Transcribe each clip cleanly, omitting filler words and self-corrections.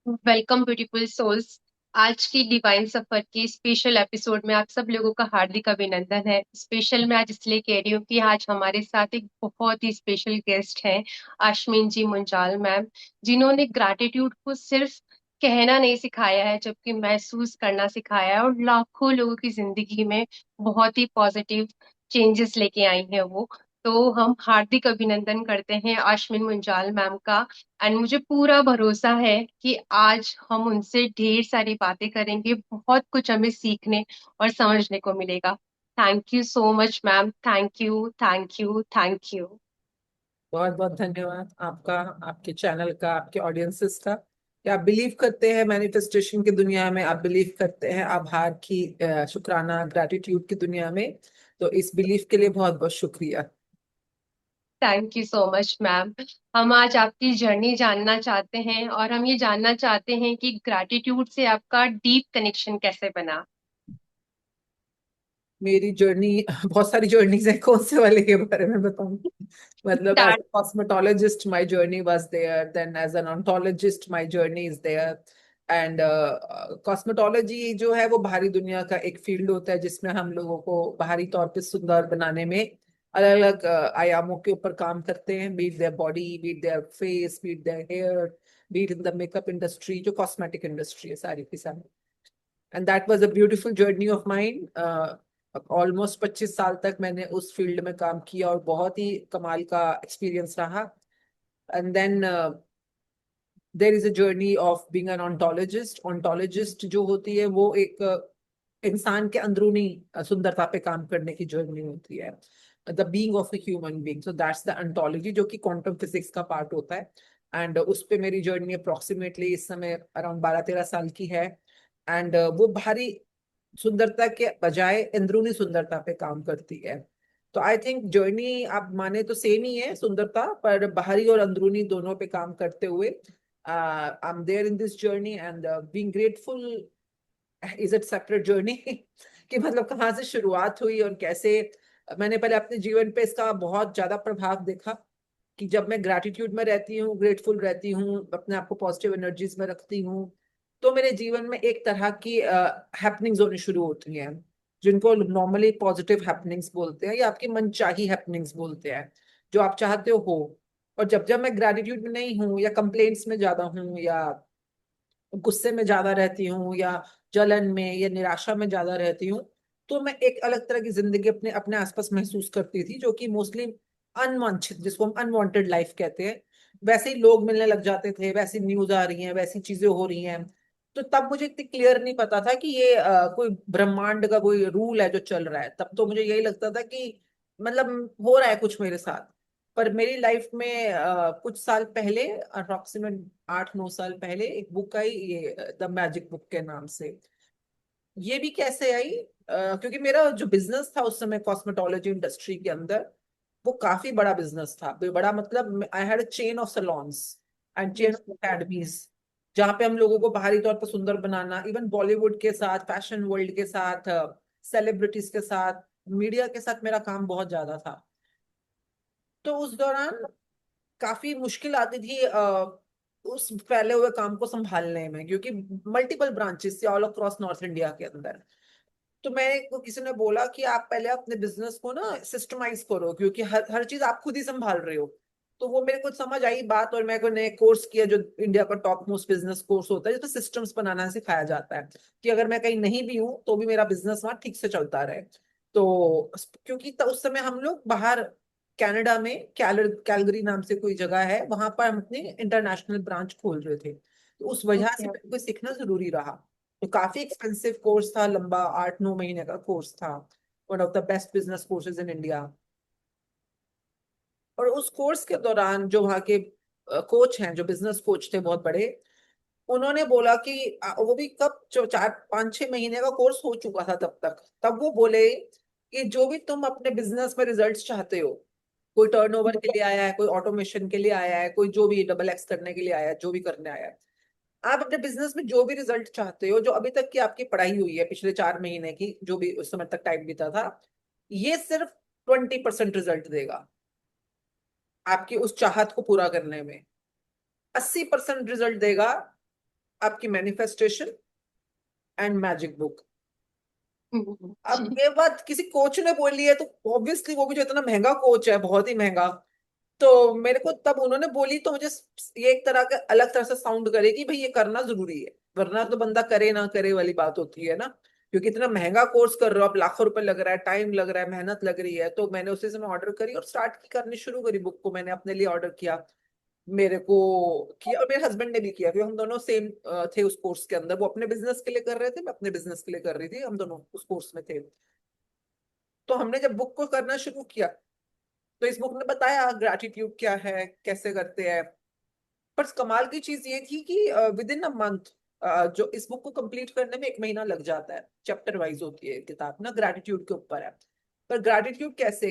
Welcome beautiful souls. आज की divine सफर के स्पेशल एपिसोड में आप सब लोगों का हार्दिक अभिनंदन है। स्पेशल मैं आज इसलिए कह रही हूँ कि आज हमारे साथ एक बहुत ही स्पेशल गेस्ट हैं, आशमीन जी मुंजाल मैम, जिन्होंने ग्रैटिट्यूड को सिर्फ कहना नहीं सिखाया है जबकि महसूस करना सिखाया है, और लाखों लोगों की जिंदगी में बहुत ही पॉजिटिव चेंजेस लेके आई हैं वो। तो हम हार्दिक अभिनंदन करते हैं आशमीन मुंजाल मैम का। एंड मुझे पूरा भरोसा है कि आज हम उनसे ढेर सारी बातें करेंगे, बहुत कुछ हमें सीखने और समझने को मिलेगा। Thank you so much ma'am, thank you thank you thank you. बहुत बहुत धन्यवाद आपका, आपके चैनल का, आपके ऑडियंसेस का कि आप बिलीव करते हैं मैनिफेस्टेशन की दुनिया में, आप बिलीव करते हैं आभार की, शुक्राना ग्रैटिट्यूड की दुनिया में। तो इस बिलीफ के लिए बहुत बहुत शुक्रिया। Thank you so much ma'am. हम आज आपकी जर्नी जानना चाहते हैं, और हम ये जानना चाहते हैं कि ग्रैटिट्यूड से आपका डीप कनेक्शन कैसे बना। मेरी जर्नी बहुत सारी जर्नीज है, कौन से वाले के बारे में बताऊं। मतलब as start. A cosmetologist my journey was there, then as an ontologist my journey is there. And cosmetology जो है वो बाहरी दुनिया का एक फील्ड होता है जिसमें हम लोगों को बाहरी तौर पे सुंदर बनाने में अलग अलग आयामों के ऊपर काम करते हैं, be it their body, be it their face, be it their hair, be it in the makeup industry, जो कॉस्मेटिक इंडस्ट्री है सारी की सारी। And that was a beautiful journey of mine. Almost 25 साल तक मैंने उस फील्ड में काम किया और बहुत ही कमाल का एक्सपीरियंस रहा। And then there is a journey of being an ontologist. Ontologist जो होती है वो एक इंसान के अंदरूनी सुंदरता पे काम करने की जर्नी होती है, the being of a human being. So that's the ontology, जो कि क्वांटम फिजिक्स का पार्ट होता है। एंड उस पे मेरी जर्नी अप्रोक्सीमेटली इस समय अराउंड 12-13 साल की है। एंड वो बाहरी सुंदरता के बजाय अंदरूनी सुंदरता पे काम करती है। तो आई थिंक जर्नी आप माने तो सेम ही है, सुंदरता पर बाहरी और अंदरूनी दोनों पे काम करते हुए I am there in this journey. And being grateful is it separate journey कि मतलब कहाँ से शुरुआत हुई और कैसे मैंने पहले अपने जीवन पे इसका बहुत ज्यादा प्रभाव देखा कि जब मैं ग्रैटिट्यूड में रहती हूँ, ग्रेटफुल रहती हूँ, अपने आप को पॉजिटिव एनर्जीज में रखती हूँ, तो मेरे जीवन में एक तरह की हैपनिंग्स होनी शुरू होती हैं, जिनको नॉर्मली पॉजिटिव हैपनिंग्स बोलते हैं या आपकी मनचाही हैपनिंग्स बोलते हैं, जो आप चाहते हो। और जब जब मैं ग्रैटिट्यूड में नहीं हूँ या कंप्लेंट्स में ज्यादा हूँ या गुस्से में ज्यादा रहती हूँ या जलन में या निराशा में ज्यादा रहती हूँ, तो मैं एक अलग तरह की जिंदगी अपने अपने आसपास महसूस करती थी, जो कि मोस्टली अनवांछित, जिसको हम अनवांटेड लाइफ कहते हैं। वैसे ही लोग मिलने लग जाते थे, वैसी न्यूज आ रही है, वैसी चीजें हो रही हैं। तो तब मुझे इतनी क्लियर नहीं पता था कि ये कोई ब्रह्मांड का कोई रूल है जो चल रहा है। तब तो मुझे यही लगता था कि मतलब हो रहा है कुछ मेरे साथ। पर मेरी लाइफ में कुछ साल पहले, अप्रोक्सीमेट 8-9 साल पहले, एक बुक आई, ये द मैजिक बुक के नाम से। ये भी कैसे आई? क्योंकि मेरा जो बिजनेस था उस समय कॉस्मेटोलॉजी इंडस्ट्री के अंदर, वो काफी बड़ा बिजनेस था। बड़ा मतलब I had a chain of salons and chain yes. Of academies, जहाँ पे हम लोगों को बाहरी तौर पर सुंदर बनाना, इवन बॉलीवुड के साथ, फैशन वर्ल्ड के साथ, सेलिब्रिटीज के साथ, मीडिया के साथ मेरा काम बहुत ज्यादा था। तो उस दौरान काफी मुश्किल आती थी उस फैले हुए काम को संभालने में, क्योंकि मल्टीपल ब्रांचेस थे ऑल अक्रॉस नॉर्थ इंडिया के अंदर। तो मैं को किसी ने बोला कि आप पहले अपने बिजनेस को ना सिस्टमाइज करो, क्योंकि हर हर चीज आप खुद ही संभाल रहे हो। तो वो मेरे को समझ आई बात, और मैं को नए कोर्स किया जो इंडिया का टॉप मोस्ट बिजनेस कोर्स होता है, जिसमें सिस्टम्स बनाना सिखाया जाता है कि अगर मैं कहीं नहीं भी हूँ तो भी मेरा बिजनेस वहां ठीक से चलता रहे। तो क्योंकि उस समय हम लोग बाहर कनाडा में कैलगरी नाम से कोई जगह है, वहां पर हम अपने इंटरनेशनल ब्रांच खोल रहे थे, तो उस वजह से ओके। मेरे को सीखना जरूरी रहा। तो काफी एक्सपेंसिव कोर्स था, लंबा 8-9 महीने का कोर्स था, one of the best business courses in India. और उस कोर्स के दौरान जो वहाँ के कोच हैं, जो बिजनेस कोच थे बहुत बड़े, उन्होंने बोला कि वो भी कब 4-5-6 महीने का कोर्स हो चुका था तब तक, तब वो बोले कि जो भी तुम अपने बिजनेस में रिजल्ट्स चाहते हो, कोई टर्नओवर के लिए आया है, कोई ऑटोमेशन के लिए आया है, कोई जो भी डबल एक्स करने के लिए आया है, जो भी करने आया है, आप अपने बिजनेस में जो भी रिजल्ट चाहते हो, जो अभी तक की आपकी पढ़ाई हुई है पिछले 4 महीने की, जो भी उस समय तक टाइम बीता था, ये सिर्फ 20% रिजल्ट देगा आपकी उस चाहत को पूरा करने में। 80% रिजल्ट देगा आपकी मैनिफेस्टेशन एंड मैजिक बुक। अब जी। ये बात किसी कोच ने बोली है, तो ऑब्वियसली वो भी जो इतना महंगा कोच है, बहुत ही महंगा, तो मेरे को तब उन्होंने बोली तो मुझे ये एक तरह का अलग तरह से साउंड करे कि भाई ये करना जरूरी है, वरना तो बंदा करे ना करे वाली बात होती है ना। क्योंकि इतना महंगा कोर्स कर रहे हो आप, लाखों रुपए लग रहा है, टाइम लग रहा है, मेहनत लग रही है, तो मैंने उसी समय ऑर्डर करी और स्टार्ट की करनी शुरू करी। बुक को मैंने अपने लिए ऑर्डर किया, मेरे को किया, और मेरे हस्बैंड ने भी किया, क्योंकि हम दोनों सेम थे उस कोर्स के अंदर। वो अपने बिजनेस के लिए कर रहे थे, मैं अपने बिजनेस के लिए कर रही थी, हम दोनों उस कोर्स में थे। तो हमने जब बुक को करना शुरू किया, तो इस बुक ने बताया ग्रैटिट्यूड क्या है, कैसे करते हैं। पर कमाल की चीज ये थी कि विद इन अ मंथ, जो इस बुक को कंप्लीट करने में 1 महीना लग जाता है, चैप्टर वाइज होती है किताब ना, ग्रैटिट्यूड के ऊपर है। पर ग्रैटिट्यूड कैसे,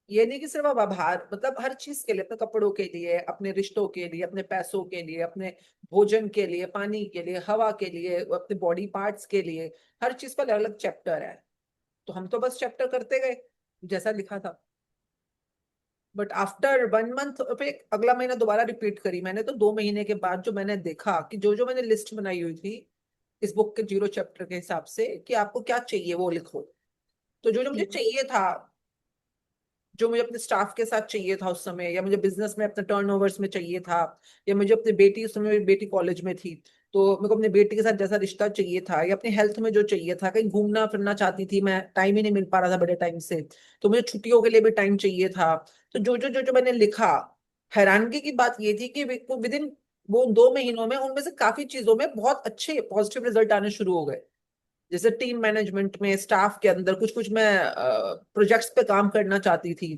ये नहीं कि सिर्फ आप आभार, मतलब हर चीज के लिए, अपने कपड़ों के लिए, अपने रिश्तों के लिए, अपने पैसों के लिए, अपने भोजन के लिए, पानी के लिए, हवा के लिए, अपने बॉडी पार्ट्स के लिए, हर चीज का अलग अलग चैप्टर है। तो हम तो बस चैप्टर करते गए जैसा लिखा था। बट आफ्टर 1 मंथ फिर अगला महीना दोबारा रिपीट करी मैंने, तो 2 महीने के बाद जो मैंने देखा कि जो जो मैंने लिस्ट बनाई हुई थी इस बुक के 0 चैप्टर के हिसाब से, कि आपको क्या चाहिए वो लिखो, तो जो जो मुझे जी। चाहिए था, जो मुझे अपने स्टाफ के साथ चाहिए था उस समय, या मुझे बिजनेस में अपने टर्नओवर्स में चाहिए था, या मुझे अपनी बेटी, उस समय मेरी बेटी कॉलेज में थी, तो मेरे को अपनी बेटी के साथ जैसा रिश्ता चाहिए था, या अपनी हेल्थ में जो चाहिए था, कहीं घूमना फिरना चाहती थी मैं, टाइम ही नहीं मिल पा रहा था बड़े टाइम से, तो मुझे छुट्टियों के लिए भी टाइम चाहिए था। तो जो जो मैंने लिखा, हैरानगी की बात ये थी कि विद इन वो 2 महीनों में उनमें से काफी चीजों में बहुत अच्छे पॉजिटिव रिजल्ट आने शुरू हो गए। जैसे टीम मैनेजमेंट में, स्टाफ के अंदर कुछ कुछ मैं प्रोजेक्ट्स पे काम करना चाहती थी,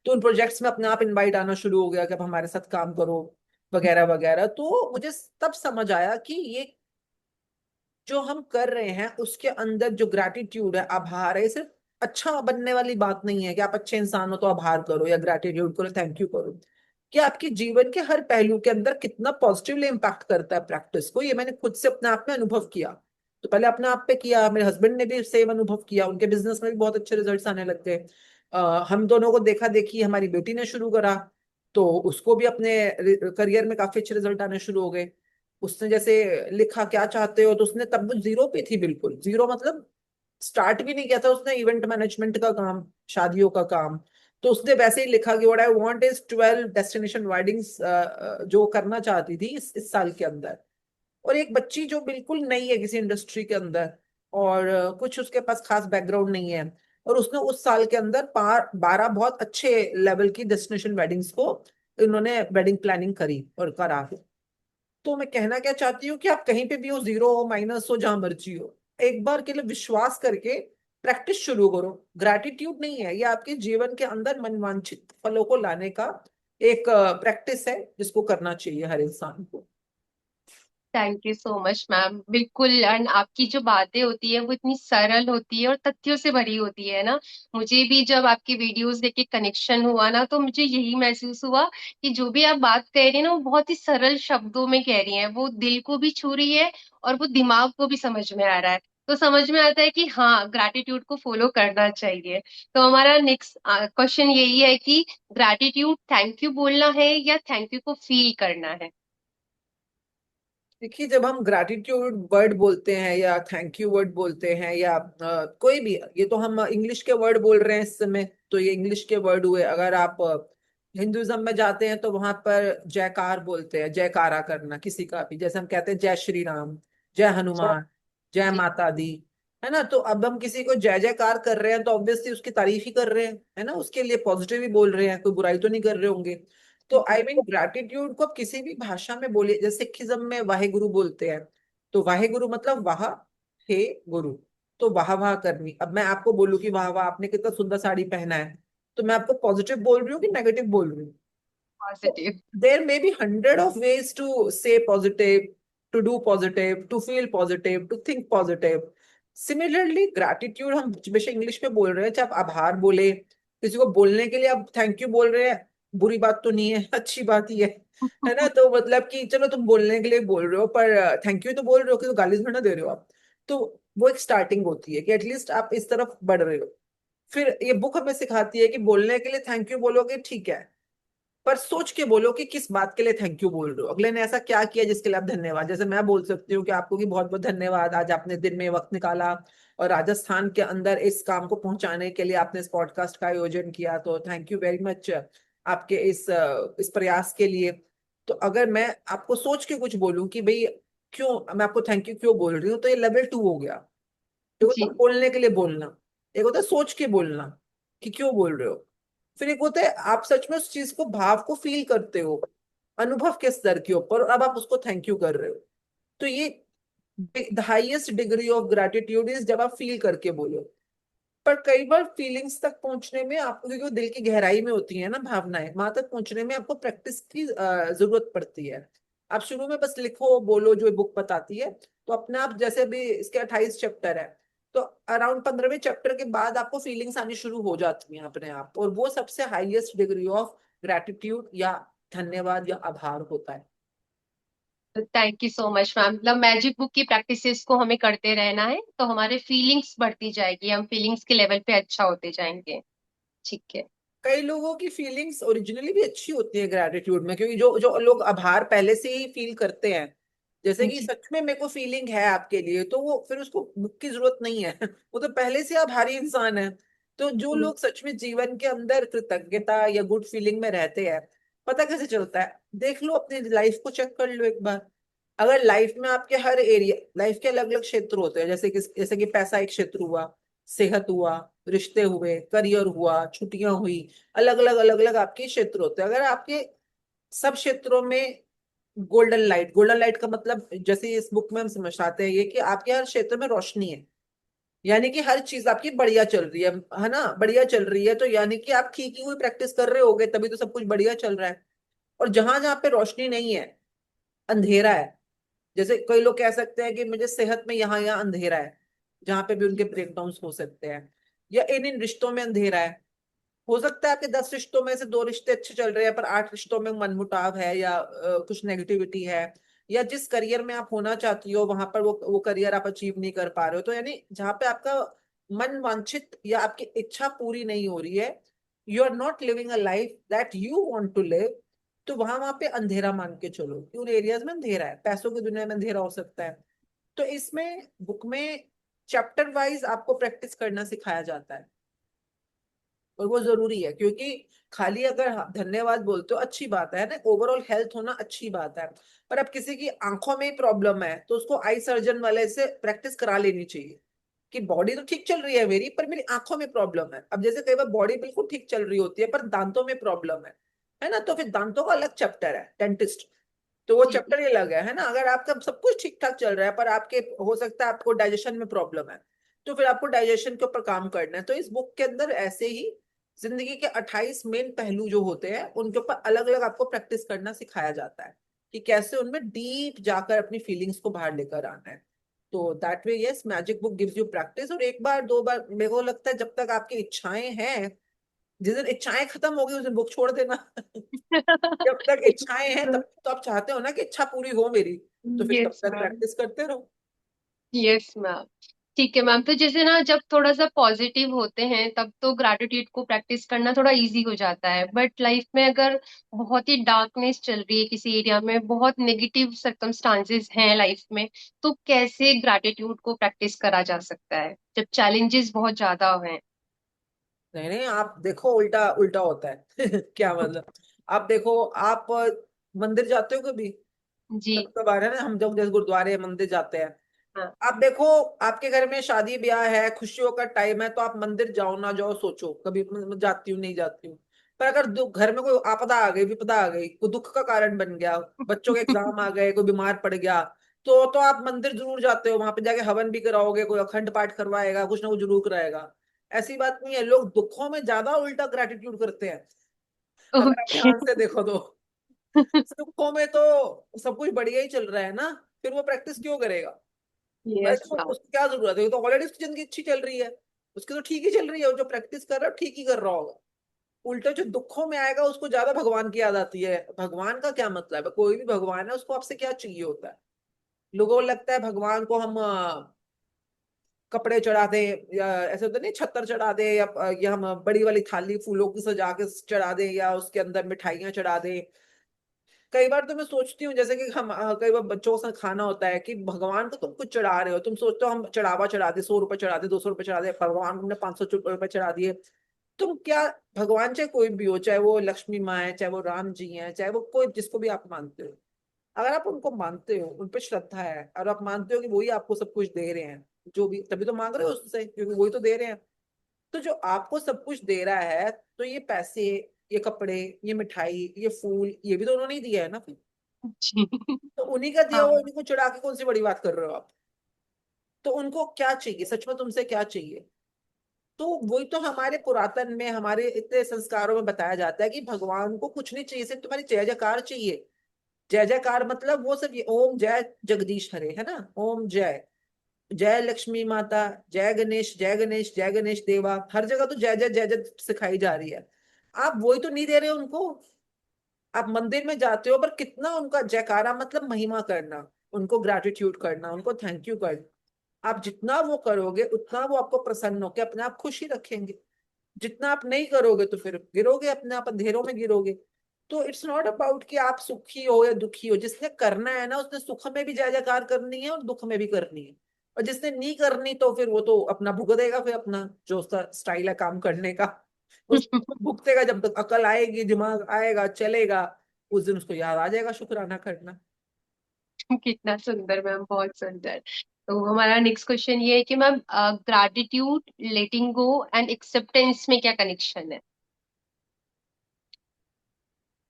तो उन प्रोजेक्ट्स में अपने आप इनवाइट आना शुरू हो गया कि अब हमारे साथ काम करो, वगैरह वगैरह। तो मुझे तब समझ आया कि ये जो हम कर रहे हैं उसके अंदर जो ग्रैटिट्यूड है, आभार है, ये सिर्फ अच्छा बनने वाली बात नहीं है कि आप अच्छे इंसान हो तो आभार करो या ग्रैटिट्यूड करो, थैंक यू करो। कि आपके जीवन के हर पहलू के अंदर कितना पॉजिटिवली इम्पैक्ट करता है प्रैक्टिस को, ये मैंने खुद से अपने आप में अनुभव किया। तो पहले अपने आप पे किया, मेरे हस्बैंड ने भी सेम अनुभव किया, उनके बिजनेस में भी बहुत अच्छे रिजल्ट्स आने लग गए। हम दोनों को देखा देखी हमारी बेटी ने शुरू करा, तो उसको भी अपने करियर में काफी अच्छे रिजल्ट आने शुरू हो गए। उसने जैसे लिखा क्या चाहते हो, तो उसने तब वो जीरो पे थी, बिल्कुल जीरो, मतलब स्टार्ट भी नहीं किया था उसने इवेंट मैनेजमेंट का काम, शादियों का काम। तो उसने वैसे ही लिखा कि what I want is 12 destination weddings, जो करना चाहती थी इस साल के अंदर। और एक बच्ची जो बिल्कुल नई है किसी इंडस्ट्री के अंदर, और कुछ उसके पास खास बैकग्राउंड नहीं है, और उसने उस साल के अंदर 12 बहुत अच्छे लेवल की डेस्टिनेशन वेडिंग्स को इन्होंने वेडिंग प्लानिंग करी और करा। तो मैं कहना क्या चाहती हूँ कि आप कहीं पे भी हो, जीरो हो, माइनस हो, जहां मर्जी हो, एक बार के लिए विश्वास करके प्रैक्टिस शुरू करो। ग्रैटिट्यूड नहीं है ये, आपके जीवन के अंदर मनवांछित फलों को लाने का एक प्रैक्टिस है, जिसको करना चाहिए हर इंसान को। Thank you so much ma'am, बिल्कुल। एंड आपकी जो बातें होती है वो इतनी सरल होती है और तथ्यों से भरी होती है ना। मुझे भी जब आपकी वीडियोस देख के कनेक्शन हुआ ना, तो मुझे यही महसूस हुआ कि जो भी आप बात कह रही हैं ना, वो बहुत ही सरल शब्दों में कह रही हैं, वो दिल को भी छू रही है और वो दिमाग को भी समझ में आ रहा है। तो समझ में आता है कि हाँ, ग्रैटिट्यूड को फॉलो करना चाहिए। तो हमारा नेक्स्ट क्वेश्चन यही है कि ग्रैटिट्यूड थैंक यू बोलना है या थैंक यू को फील करना है? देखिए, जब हम ग्रैटिट्यूड वर्ड बोलते हैं या थैंक यू वर्ड बोलते हैं, या कोई भी, ये तो हम इंग्लिश के वर्ड बोल रहे हैं इस समय, तो ये इंग्लिश के वर्ड हुए। अगर आप हिंदुइज्म में जाते हैं तो वहां पर जयकार बोलते हैं, जयकारा करना किसी का भी, जैसे हम कहते हैं जय श्री राम, जय हनुमान, जय जी। माता दी, है ना। तो अब हम किसी को जय जयकार कर रहे हैं तो ऑब्वियसली उसकी तारीफ ही कर रहे हैं, है ना, उसके लिए पॉजिटिव ही बोल रहे हैं, कोई बुराई तो नहीं कर रहे होंगे। तो आई मीन ग्रैटिट्यूड को आप किसी भी भाषा में बोलिए, जैसे सिखिज्म में वाहे गुरु बोलते हैं, तो वाहे गुरु मतलब वाह, हे गुरु, तो वाह वाह करनी। अब मैं आपको बोलूं कि वाह वाह आपने कितना सुंदर साड़ी पहना है, तो मैं आपको पॉजिटिव बोल रही हूँ कि नेगेटिव बोल रही हूँ? So positive. there may be hundred of ways to say positive, to do positive, to feel positive, to think positive. Similarly, gratitude हम बेशक इंग्लिश में बोल रहे हैं, चाहे आप आभार बोले, किसी को बोलने के लिए आप थैंक यू बोल रहे हैं, बुरी बात तो नहीं है, अच्छी बात ही है ना। तो मतलब कि चलो तुम बोलने के लिए बोल रहे हो, पर थैंक यू तो बोल रहे हो कि, तो गाली थोड़ा ना दे रहे हो आप। तो वो एक स्टार्टिंग होती है कि एटलीस्ट आप इस तरफ बढ़ रहे हो। फिर ये बुक हमें सिखाती है कि बोलने के लिए थैंक यू बोलोगे, ठीक है, पर सोच के बोलो कि किस बात के लिए थैंक यू बोल रहे हो, अगले ने ऐसा क्या किया जिसके लिए आप धन्यवाद। जैसे मैं बोल सकती हूँ कि आपको भी बहुत बहुत धन्यवाद, आज आपने दिन में वक्त निकाला और राजस्थान के अंदर इस काम को पहुंचाने के लिए आपने इस पॉडकास्ट का आयोजन किया, तो थैंक यू वेरी मच आपके इस प्रयास के लिए। तो अगर मैं आपको सोच के कुछ बोलूं कि भाई क्यों मैं आपको थैंक यू क्यों बोल रही हूँ, तो ये लेवल 2 हो गया। एक होता जी। है बोलने के लिए बोलना, एक होता है सोच के बोलना कि क्यों बोल रहे हो, फिर एक होता है आप सच में उस चीज को, भाव को फील करते हो अनुभव के स्तर के ऊपर, और अब आप उसको थैंक यू कर रहे हो। तो ये the highest degree of gratitude is जब आप फील करके बोलो। पर कई बार फीलिंग्स तक पहुंचने में आपको, क्योंकि वो दिल की गहराई में होती है ना भावनाएं, वहां तक पहुंचने में आपको प्रैक्टिस की जरूरत पड़ती है। आप शुरू में बस लिखो बोलो जो बुक बताती है, तो अपने आप, जैसे अभी इसके 28 चैप्टर है, तो अराउंड 15वें चैप्टर के बाद आपको फीलिंग्स आनी शुरू हो जाती हैं अपने आप, और वो सबसे हाईएस्ट डिग्री ऑफ ग्रेटिट्यूड या धन्यवाद या आभार होता है। Thank you so much ma'am. मतलब मैजिक बुक की प्रैक्टिसेस को हमें करते रहना है तो हमारे फीलिंग्स बढ़ती जाएगी, हम फीलिंग्स के लेवल पे अच्छा होते जाएंगे। ठीक है। कई लोगों की फीलिंग्स ओरिजिनली भी अच्छी होती है ग्रेटिट्यूड में, क्योंकि जो जो लोग आभार पहले से ही फील करते हैं, जैसे कि जी। सच में मेरे को फीलिंग है आपके लिए, तो वो फिर उसको बुक की जरूरत नहीं है वो तो पहले से आभारी इंसान है। तो जो लोग सच में जीवन के अंदर कृतज्ञता या गुड फीलिंग में रहते हैं, पता कैसे चलता है, देख लो अपनी लाइफ को चेक कर लो एक बार। अगर लाइफ में आपके हर एरिया, लाइफ के अलग अलग क्षेत्र होते हैं, जैसे कि पैसा एक क्षेत्र हुआ, सेहत हुआ, रिश्ते हुए, करियर हुआ, छुट्टियां हुई, अलग अलग आपके क्षेत्र होते हैं। अगर आपके सब क्षेत्रों में गोल्डन लाइट का मतलब, जैसे इस बुक में हम समझाते हैं ये, कि आपके हर क्षेत्र में रोशनी है, यानी कि हर चीज आपकी बढ़िया चल रही है ना, बढ़िया चल रही है, तो यानी कि आप ठीक ही हुई प्रैक्टिस कर रहे होगे, तभी तो सब कुछ बढ़िया चल रहा है। और जहां जहां पे रोशनी नहीं है, अंधेरा है, जैसे कई लोग कह सकते हैं कि मुझे सेहत में यहाँ यहाँ अंधेरा है, जहां पे भी उनके ब्रेकडाउन हो सकते हैं, या इन इन रिश्तों में अंधेरा है। हो सकता है आपके 10 रिश्तों में से 2 रिश्ते अच्छे चल रहे हैं, पर 8 रिश्तों में मनमुटाव है, या कुछ नेगेटिविटी है, या जिस करियर में आप होना चाहती हो वहां पर वो करियर आप अचीव नहीं कर पा रहे हो, तो यानी जहां पे आपका मन वांछित या आपकी इच्छा पूरी नहीं हो रही है, you are not living a life that you want to live, तो वहां वहां पे अंधेरा मान के चलो कि उन एरियाज में अंधेरा है, पैसों की दुनिया में अंधेरा हो सकता है। तो इसमें बुक में चैप्टर वाइज आपको प्रैक्टिस करना सिखाया जाता है, और वो जरूरी है, क्योंकि खाली अगर धन्यवाद बोलते हो अच्छी बात है ना, ओवरऑल हेल्थ होना अच्छी बात है, पर अब किसी की आंखों में प्रॉब्लम है तो उसको आई सर्जन वाले से प्रैक्टिस करा लेनी चाहिए कि बॉडी तो ठीक चल रही है मेरी, पर मेरी आंखों में प्रॉब्लम है। अब जैसे कई बार बॉडी बिल्कुल ठीक चल रही होती है पर दांतों में प्रॉब्लम है ना, तो फिर दांतों का अलग चैप्टर है, डेंटिस्ट, तो वो जी। चैप्टर ये लगा है ना। अगर आपका सब कुछ ठीक ठाक चल रहा है पर आपके, हो सकता है आपको डाइजेशन में प्रॉब्लम है, तो फिर आपको डाइजेशन के ऊपर काम करना है। तो इस बुक के अंदर ऐसे ही जिंदगी के 28 मेन पहलू जो होते हैं उनके ऊपर अलग अलग आपको प्रैक्टिस करना सिखाया जाता है कि कैसे उनमें डीप जाकर अपनी फीलिंग्स को बाहर लेकर आना है। तो that way yes, magic book gives you practice, और एक बार दो बार मेरे को लगता है जब तक आपकी इच्छाएं हैं, जिस दिन इच्छाएं खत्म हो गई उस दिन बुक छोड़ देना जब तक इच्छाएं हैं तब तो आप चाहते हो ना कि इच्छा पूरी हो मेरी, तो फिर तब यस तक मैम। प्रैक्टिस करते रहो। Yes ma'am. ठीक है मैम। तो जैसे ना जब थोड़ा सा पॉजिटिव होते हैं तब तो ग्रैटिट्यूड को प्रैक्टिस करना थोड़ा इजी हो जाता है, बट लाइफ में अगर बहुत ही डार्कनेस चल रही है, किसी एरिया में बहुत नेगेटिव सर्कमस्टांसेस हैं लाइफ में, तो कैसे ग्रैटिट्यूड को प्रैक्टिस करा जा सकता है जब चैलेंजेस बहुत ज्यादा हैं? नहीं नहीं, आप देखो उल्टा उल्टा होता है क्या मतलब, आप देखो, आप मंदिर जाते हो कभी, जी। कभी कभार है ना, हम जब जैसे गुरुद्वारे मंदिर जाते हैं, हाँ। आप देखो आपके घर में शादी ब्याह है, खुशियों का टाइम है, तो आप मंदिर जाओ ना जाओ सोचो कभी, मैं जाती हूँ नहीं जाती हूँ। पर अगर घर में कोई आपदा आ गई, विपदा आ गई, कोई दुख का कारण बन गया, बच्चों के एग्जाम आ गए, कोई बीमार पड़ गया, तो आप मंदिर जरूर जाते हो, वहां पे जाके हवन भी कराओगे, कोई अखंड पाठ करवाएगा, कुछ ना कुछ जरूर कराएगा। ऐसी बात नहीं है, लोग दुखों में ज्यादा उल्टा ग्रेटिट्यूड करते हैं, अगर आप ओके। ध्यान से देखो तो। सुखों में तो सब कुछ बढ़िया ही चल रहा है ना, फिर वो प्रैक्टिस क्यों करेगा भाई, यस तो मैम। उसको क्या जरूरत है, तो ऑलरेडी उसकी जिंदगी अच्छी चल रही है, उसकी तो ठीक ही चल रही है, वो जो प्रैक्टिस कर रहा है ठीक ही कर रहा होगा। उल्टा जो दुखों में आएगा उसको ज्यादा भगवान की याद आती है, भगवान का क्या मतलब है, कोई भी भगवान है उसको आपसे क्या चाहिए होता है। लोगों को लगता है भगवान को हम कपड़े चढ़ा दे, या ऐसे होता नहीं छत्तर चढ़ा दे, या हम बड़ी वाली थाली फूलों की सजा के चढ़ा दे, या उसके अंदर मिठाइयाँ चढ़ा दे। कई बार तो मैं सोचती हूँ, जैसे कि हम कई बार बच्चों के साथ खाना होता है कि भगवान को तुम कुछ चढ़ा रहे हो, तुम सोचते हो हम चढ़ावा चढ़ा दे, 100 रुपए चढ़ा दे, 200 रुपए चढ़ा दे, भगवान को हमने 500 रुपए चढ़ा दिए। तुम क्या, भगवान चाहे कोई भी हो, चाहे वो लक्ष्मी माँ है, चाहे वो राम जी हैं, चाहे वो कोई जिसको भी आप मानते हो, अगर आप उनको मानते हो, उन पे श्रद्धा है, और आप मानते हो कि वही आपको सब कुछ दे रहे हैं, जो भी, तभी तो मांग रहे हो उससे, क्योंकि वही तो दे रहे हैं। तो जो आपको सब कुछ दे रहा है, तो ये पैसे, ये कपड़े, ये मिठाई, ये फूल, ये भी तो उन्होंने ही दिया है ना फिर। जी। तो उन्हीं का दिया हुआ हाँ। उन्हीं को चढ़ा के कौन सी बड़ी बात कर रहे हो आप। तो उनको क्या चाहिए, सच में तुमसे क्या चाहिए। तो वही तो हमारे पुरातन में, हमारे इतने संस्कारों में बताया जाता है कि भगवान को कुछ नहीं चाहिए, सिर्फ तुम्हारी जय जयकार चाहिए। जय जयकार मतलब वो सिर्फ ये ओम जय जगदीश हरे है ना, ओम जय, जय लक्ष्मी माता, जय गणेश, जय गणेश, जय गणेश देवा, हर जगह तो जय जय जय जय सिखाई जा रही है। आप वही तो नहीं दे रहे उनको। आप मंदिर में जाते हो, पर कितना उनका जयकारा मतलब महिमा करना, उनको ग्रेटिट्यूड करना, उनको थैंक यू करना। आप जितना वो करोगे, उतना वो आपको प्रसन्न होकर अपने आप खुशी रखेंगे। जितना आप नहीं करोगे, तो फिर गिरोगे, अपने आप अंधेरों में गिरोगे। तो इट्स नॉट अबाउट कि आप सुखी हो या दुखी हो, जिसने करना है ना, उसने सुख में भी जय जयकार करनी है और दुख में भी करनी है। और जिसने नहीं करनी, तो फिर वो तो अपना भुगतेगा, फिर अपना जो उसका स्टाइल है काम करने का, उस भुगतेगा। जब तक अकल आएगी, दिमाग आएगा, चलेगा, उस दिन उसको याद आ जाएगा शुक्राना करना। कितना सुंदर मैम, बहुत सुंदर। तो हमारा नेक्स्ट क्वेश्चन ये है कि ma'am, gratitude, letting go and acceptance में क्या कनेक्शन है?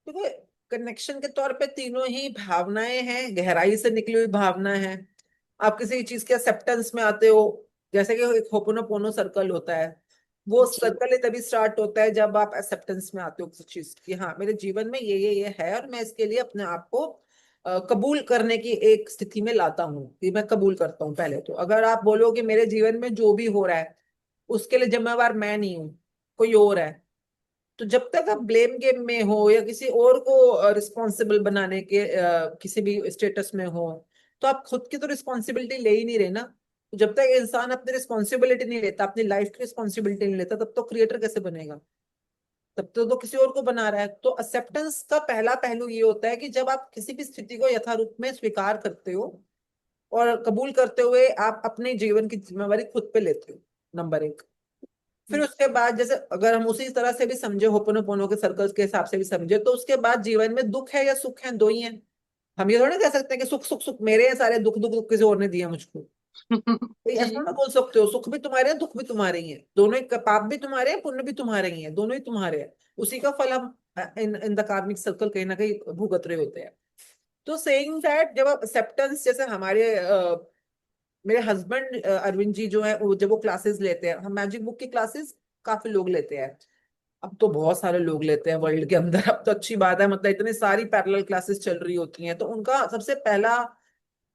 देखो, कनेक्शन के तौर पे तीनों ही भावनाएं हैं, गहराई से निकली हुई भावना है। आप किसी चीज के एक्सेप्टेंस में आते हो, जैसे कि एक होपोनोपोनो सर्कल होता है, वो जी। सर्कल ही तभी स्टार्ट होता है जब आप एक्सेप्टेंस में आते हो किसी चीज की, हाँ मेरे जीवन में ये है, और मैं इसके लिए अपने आप को कबूल करने की एक स्थिति में लाता हूँ, कि मैं कबूल करता हूँ। पहले तो अगर आप बोलो कि मेरे जीवन में जो भी हो रहा है, उसके लिए जिम्मेवार मैं नहीं हूँ, कोई और है, तो जब तक आप ब्लेम गेम में हो, या किसी और को रिस्पॉन्सिबल बनाने के किसी भी स्टेटस में हो, तो आप खुद की तो रिस्पॉन्सिबिलिटी ले ही नहीं रहे ना। तो जब तक इंसान अपनी रिस्पॉन्सिबिलिटी नहीं लेता, अपनी लाइफ की रिस्पॉन्सिबिलिटी नहीं लेता, तब तो क्रिएटर कैसे बनेगा। तब तो किसी और को बना रहा है। तो एक्सेप्टेंस का पहला पहलू ये होता है कि जब आप किसी भी स्थिति को यथारूप में स्वीकार करते हो, और कबूल करते हुए आप अपने जीवन की जिम्मेवारी खुद पे लेते हो, नंबर एक। फिर उसके बाद, जैसे अगर हम उसी तरह से भी समझे, होपोनोपोनो के सर्कल्स के हिसाब से भी समझे, तो उसके बाद जीवन में दुख है या सुख है, दो ही है। हम ये थोड़ा कह सकते हैं कि सुख सुख सुख मेरे हैं सारे, दुख दुख दुख किसी और ने दिया मुझको। तो ऐसा जी। ना बोल सकते हो, सुख भी तुम्हारे हैं, दुख भी तुम्हारे ही हैं, दोनों ही, पाप भी तुम्हारे हैं, पुण्य भी तुम्हारे ही हैं, दोनों ही तुम्हारे हैं। उसी का फल हम इन इन द कार्मिक सर्कल कहीं ना कहीं भुगत रहे होते हैं। तो सेइंग दैट, जब आप एक्सेप्टेंस, जैसे हमारे मेरे हस्बैंड अरविंद जी जो है, वो जब वो क्लासेस लेते हैं, हम मैजिक बुक की क्लासेस काफी लोग लेते हैं। अब तो बहुत सारे लोग लेते हैं वर्ल्ड के अंदर, अब तो अच्छी बात है, मतलब इतनी सारी पैरेलल क्लासेस चल रही होती हैं। तो उनका सबसे पहला,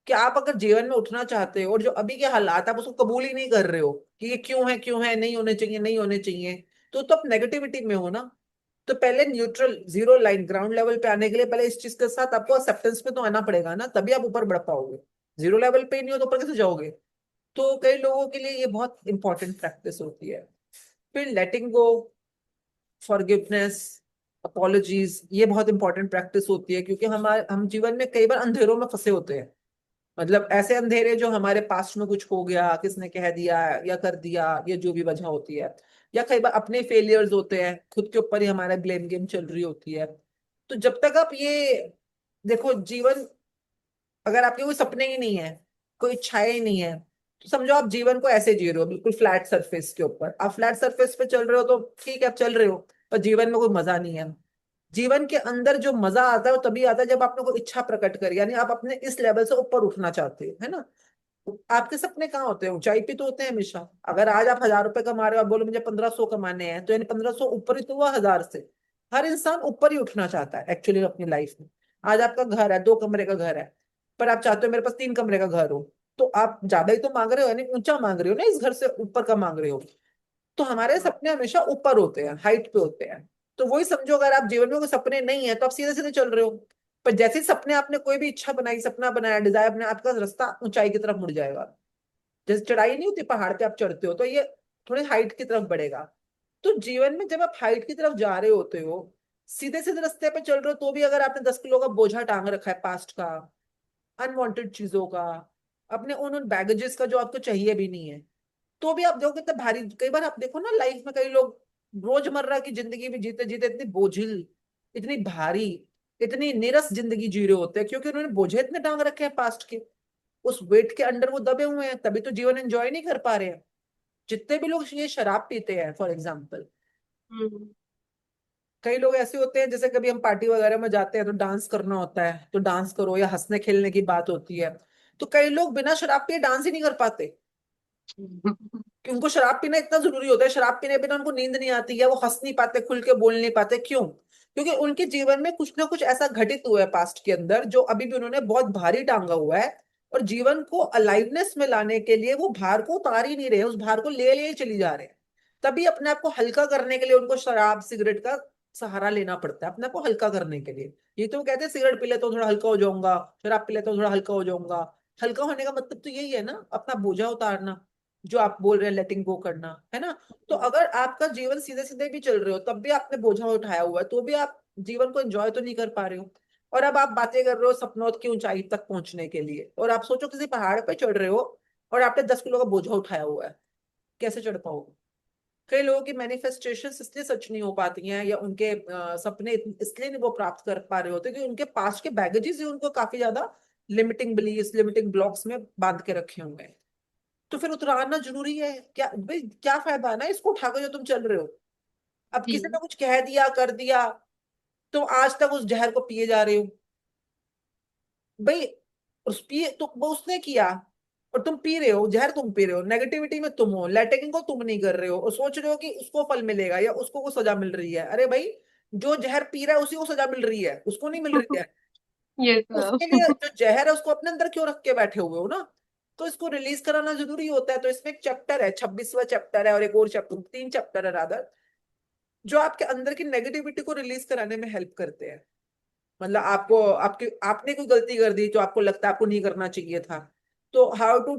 कि आप अगर जीवन में उठना चाहते हो, और जो अभी के हालात आप उसको कबूल ही नहीं कर रहे हो कि ये क्यों है, नहीं होने चाहिए, नहीं होने चाहिए, तो आप नेगेटिविटी में हो ना। तो पहले neutral zero line ground level पे आने के लिए, पहले इस चीज के साथ आपको एक्सेप्टेंस में तो आना पड़ेगा ना, तभी आप ऊपर बढ़ पाओगे। जीरो लेवल पे नहीं हो तो ऊपर कैसे जाओगे। तो कई लोगों के लिए ये बहुत इंपॉर्टेंट प्रैक्टिस होती है। फिर लेटिंग गो, फॉरगिवनेस, अपॉलॉजीज, ये बहुत इंपॉर्टेंट प्रैक्टिस होती है, क्योंकि हम जीवन में कई बार अंधेरों में फंसे होते हैं। मतलब ऐसे अंधेरे जो हमारे पास्ट में कुछ हो गया, किसने कह दिया या कर दिया, ये जो भी वजह होती है, या कई बार अपने फेलियर्स होते हैं, खुद के ऊपर ही हमारा ब्लेम गेम चल रही होती है। तो जब तक आप ये देखो, जीवन, अगर आपके कोई सपने ही नहीं है, कोई इच्छाएं ही नहीं है, तो समझो आप जीवन को ऐसे जी रहे हो, बिल्कुल फ्लैट सरफेस के ऊपर। आप फ्लैट सरफेस पे चल रहे हो, तो ठीक है आप चल रहे हो, पर जीवन में कोई मजा नहीं है। जीवन के अंदर जो मजा आता है वो तभी आता है जब आपने कोई इच्छा प्रकट करी, यानी आप अपने इस लेवल से ऊपर उठना चाहते हो, है ना। आपके सपने कहाँ होते हैं, ऊंचाई पे तो होते हैं हमेशा। अगर आज आप 1,000 रुपए कमा रहे हो, आप बोलो मुझे 1,500 कमाने हैं, तो यानी 1,500 ऊपर ही तो हुआ 1,000 से। हर इंसान ऊपर ही उठना चाहता है एक्चुअली अपनी लाइफ में। आज आपका घर है, 2 कमरे का घर है, पर आप चाहते हो मेरे पास 3 कमरे का घर हो, तो आप ज्यादा ही तो मांग रहे हो, यानी ऊंचा मांग रहे हो ना, इस घर से ऊपर का मांग रहे हो। तो हमारे सपने हमेशा ऊपर होते हैं, हाइट पे होते हैं। तो वही समझो, अगर आप जीवन में कोई सपने नहीं है, तो आप सीधे सीधे चल रहे हो। पर जैसे ही सपने, आपने कोई भी इच्छा बनाई, सपना बनाया, डिजायर बनाया, आपका रास्ता ऊंचाई की तरफ मुड़ जाएगा। जैसे चढ़ाई नहीं होती पहाड़ पे आप चढ़ते हो, तो ये थोड़ी हाइट की तरफ बढ़ेगा। तो जीवन में जब आप हाइट की तरफ जा रहे होते हो, सीधे सीधे रास्ते पे चल रहे हो, तो भी अगर आपने 10 किलो का बोझा टांग रखा है पास्ट का, अनवांटेड चीजों का, अपने उन उन बैगेजेस का जो आपको चाहिए भी नहीं है, तो भी आप देखो कितना भारी। कई बार आप देखो ना लाइफ में, कई लोग रोजमर्रा की जिंदगी में जीते जीते इतनी बोझिल, इतनी भारी, इतनी नीरस जिंदगी जी रहे होते हैं, क्योंकि उन्होंने बोझे इतने टांग रखे हैं पास्ट के, उस वेट के अंडर वो दबे हुए हैं, तभी तो जीवन एंजॉय नहीं कर पा रहे हैं। जितने भी लोग ये शराब पीते हैं फॉर एग्जाम्पल, हम्म। कई लोग ऐसे होते हैं, जैसे कभी हम पार्टी वगैरह में जाते हैं तो डांस करना होता है, तो डांस करो, या हंसने खेलने की बात होती है, तो कई लोग बिना शराब पिए डांस ही नहीं कर पाते, कि उनको शराब पीना इतना जरूरी होता है, शराब पीने बिना उनको नींद नहीं आती, या वो हंस नहीं पाते, खुल के बोल नहीं पाते। क्यों? क्योंकि उनके जीवन में कुछ ना कुछ ऐसा घटित हुआ है पास्ट के अंदर, जो अभी भी उन्होंने बहुत भारी टांगा हुआ है, और जीवन को अलाइवनेस में लाने के लिए वो भार को उतार ही नहीं रहे, उस भार को ले ले चली जा रहे हैं। तभी अपने आप को हल्का करने के लिए उनको शराब सिगरेट का सहारा लेना पड़ता है, अपने आप को हल्का करने के लिए। ये तो वो कहते हैं सिगरेट पी लेता हूँ थोड़ा हल्का हो जाऊंगा, शराब पी लेता हूँ थोड़ा हल्का हो जाऊंगा। हल्का होने का मतलब तो यही है ना, अपना बोझा उतारना, जो आप बोल रहे हैं लेटिंग गो करना, है ना। तो अगर आपका जीवन सीधे सीधे भी चल रहे हो, तब भी आपने बोझा उठाया हुआ है, तो भी आप जीवन को एंजॉय तो नहीं कर पा रहे हो। और अब आप बातें कर रहे हो सपनों की ऊंचाई तक पहुंचने के लिए, और आप सोचो किसी पहाड़ पे चढ़ रहे हो और आपने 10 किलो का बोझा उठाया हुआ है, कैसे चढ़ पाओगे? कई लोगों की मैनिफेस्टेशन इसलिए सच नहीं हो पाती हैं, या उनके सपने इसलिए नहीं वो प्राप्त कर पा रहे होते, कि उनके पास के बैगेजेस ही उनको काफी ज्यादा लिमिटिंग बिलीफ, लिमिटिंग ब्लॉक्स में बांध के रखे हुए हैं। तो फिर उतरना जरूरी है क्या भाई? क्या फायदा है ना इसको उठाकर जो तुम चल रहे हो। अब जी। किसी ने कुछ कह दिया कर दिया, तो आज तक उस जहर को पिए जा रहे हो भाई। उस पिए तो वो उसने किया, और तुम पी रहे हो, जहर तुम पी रहे हो, नेगेटिविटी में तुम हो, लेटरिंग को तुम नहीं कर रहे हो, और सोच रहे हो कि उसको फल मिलेगा या उसको को सजा मिल रही है। अरे भाई, जो जहर पी रहा है उसी को सजा मिल रही है, उसको नहीं मिल रही है। यस उसके लिए मैम। जो जहर है उसको अपने अंदर क्यों रख के बैठे हुए हो ना। तो इसको रिलीज कराना जरूरी होता है। तो इसमें एक चैप्टर है, 26वां चैप्टर है, और एक और चैप्टर, 3 चैप्टर है रादर, जो आपके अंदर की नेगेटिविटी को रिलीज कराने में हेल्प करते हैं। मतलब आपको, आपने कोई गलती कर दी जो आपको लगता है आपको नहीं करना चाहिए था, तो how to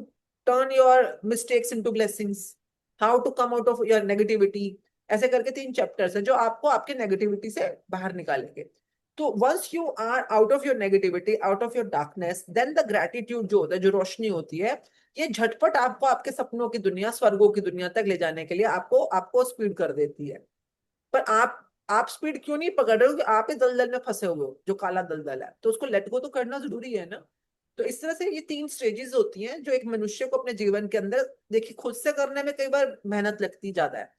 turn your mistakes into blessings, how to come out of your negativity, ऐसे करके 3 चैप्टर्स है जो आपको आपके नेगेटिविटी से बाहर निकालेंगे। तो once you are out of your negativity, out of your darkness, then the gratitude जो होता है, जो रोशनी होती है, ये झटपट आपको आपके सपनों की दुनिया, स्वर्गों की दुनिया तक ले जाने के लिए आपको आपको स्पीड कर देती है। पर आप स्पीड क्यों नहीं पकड़ रहे हो? कि आप ही दलदल में फंसे हुए हो, जो काला दलदल है, तो उसको लेट गो तो करना जरूरी है ना। तो इस तरह से ये 3 स्टेजेस होती हैं जो एक मनुष्य को अपने जीवन के अंदर, देखिए, खुद से करने में कई बार मेहनत लगती ज्यादा है।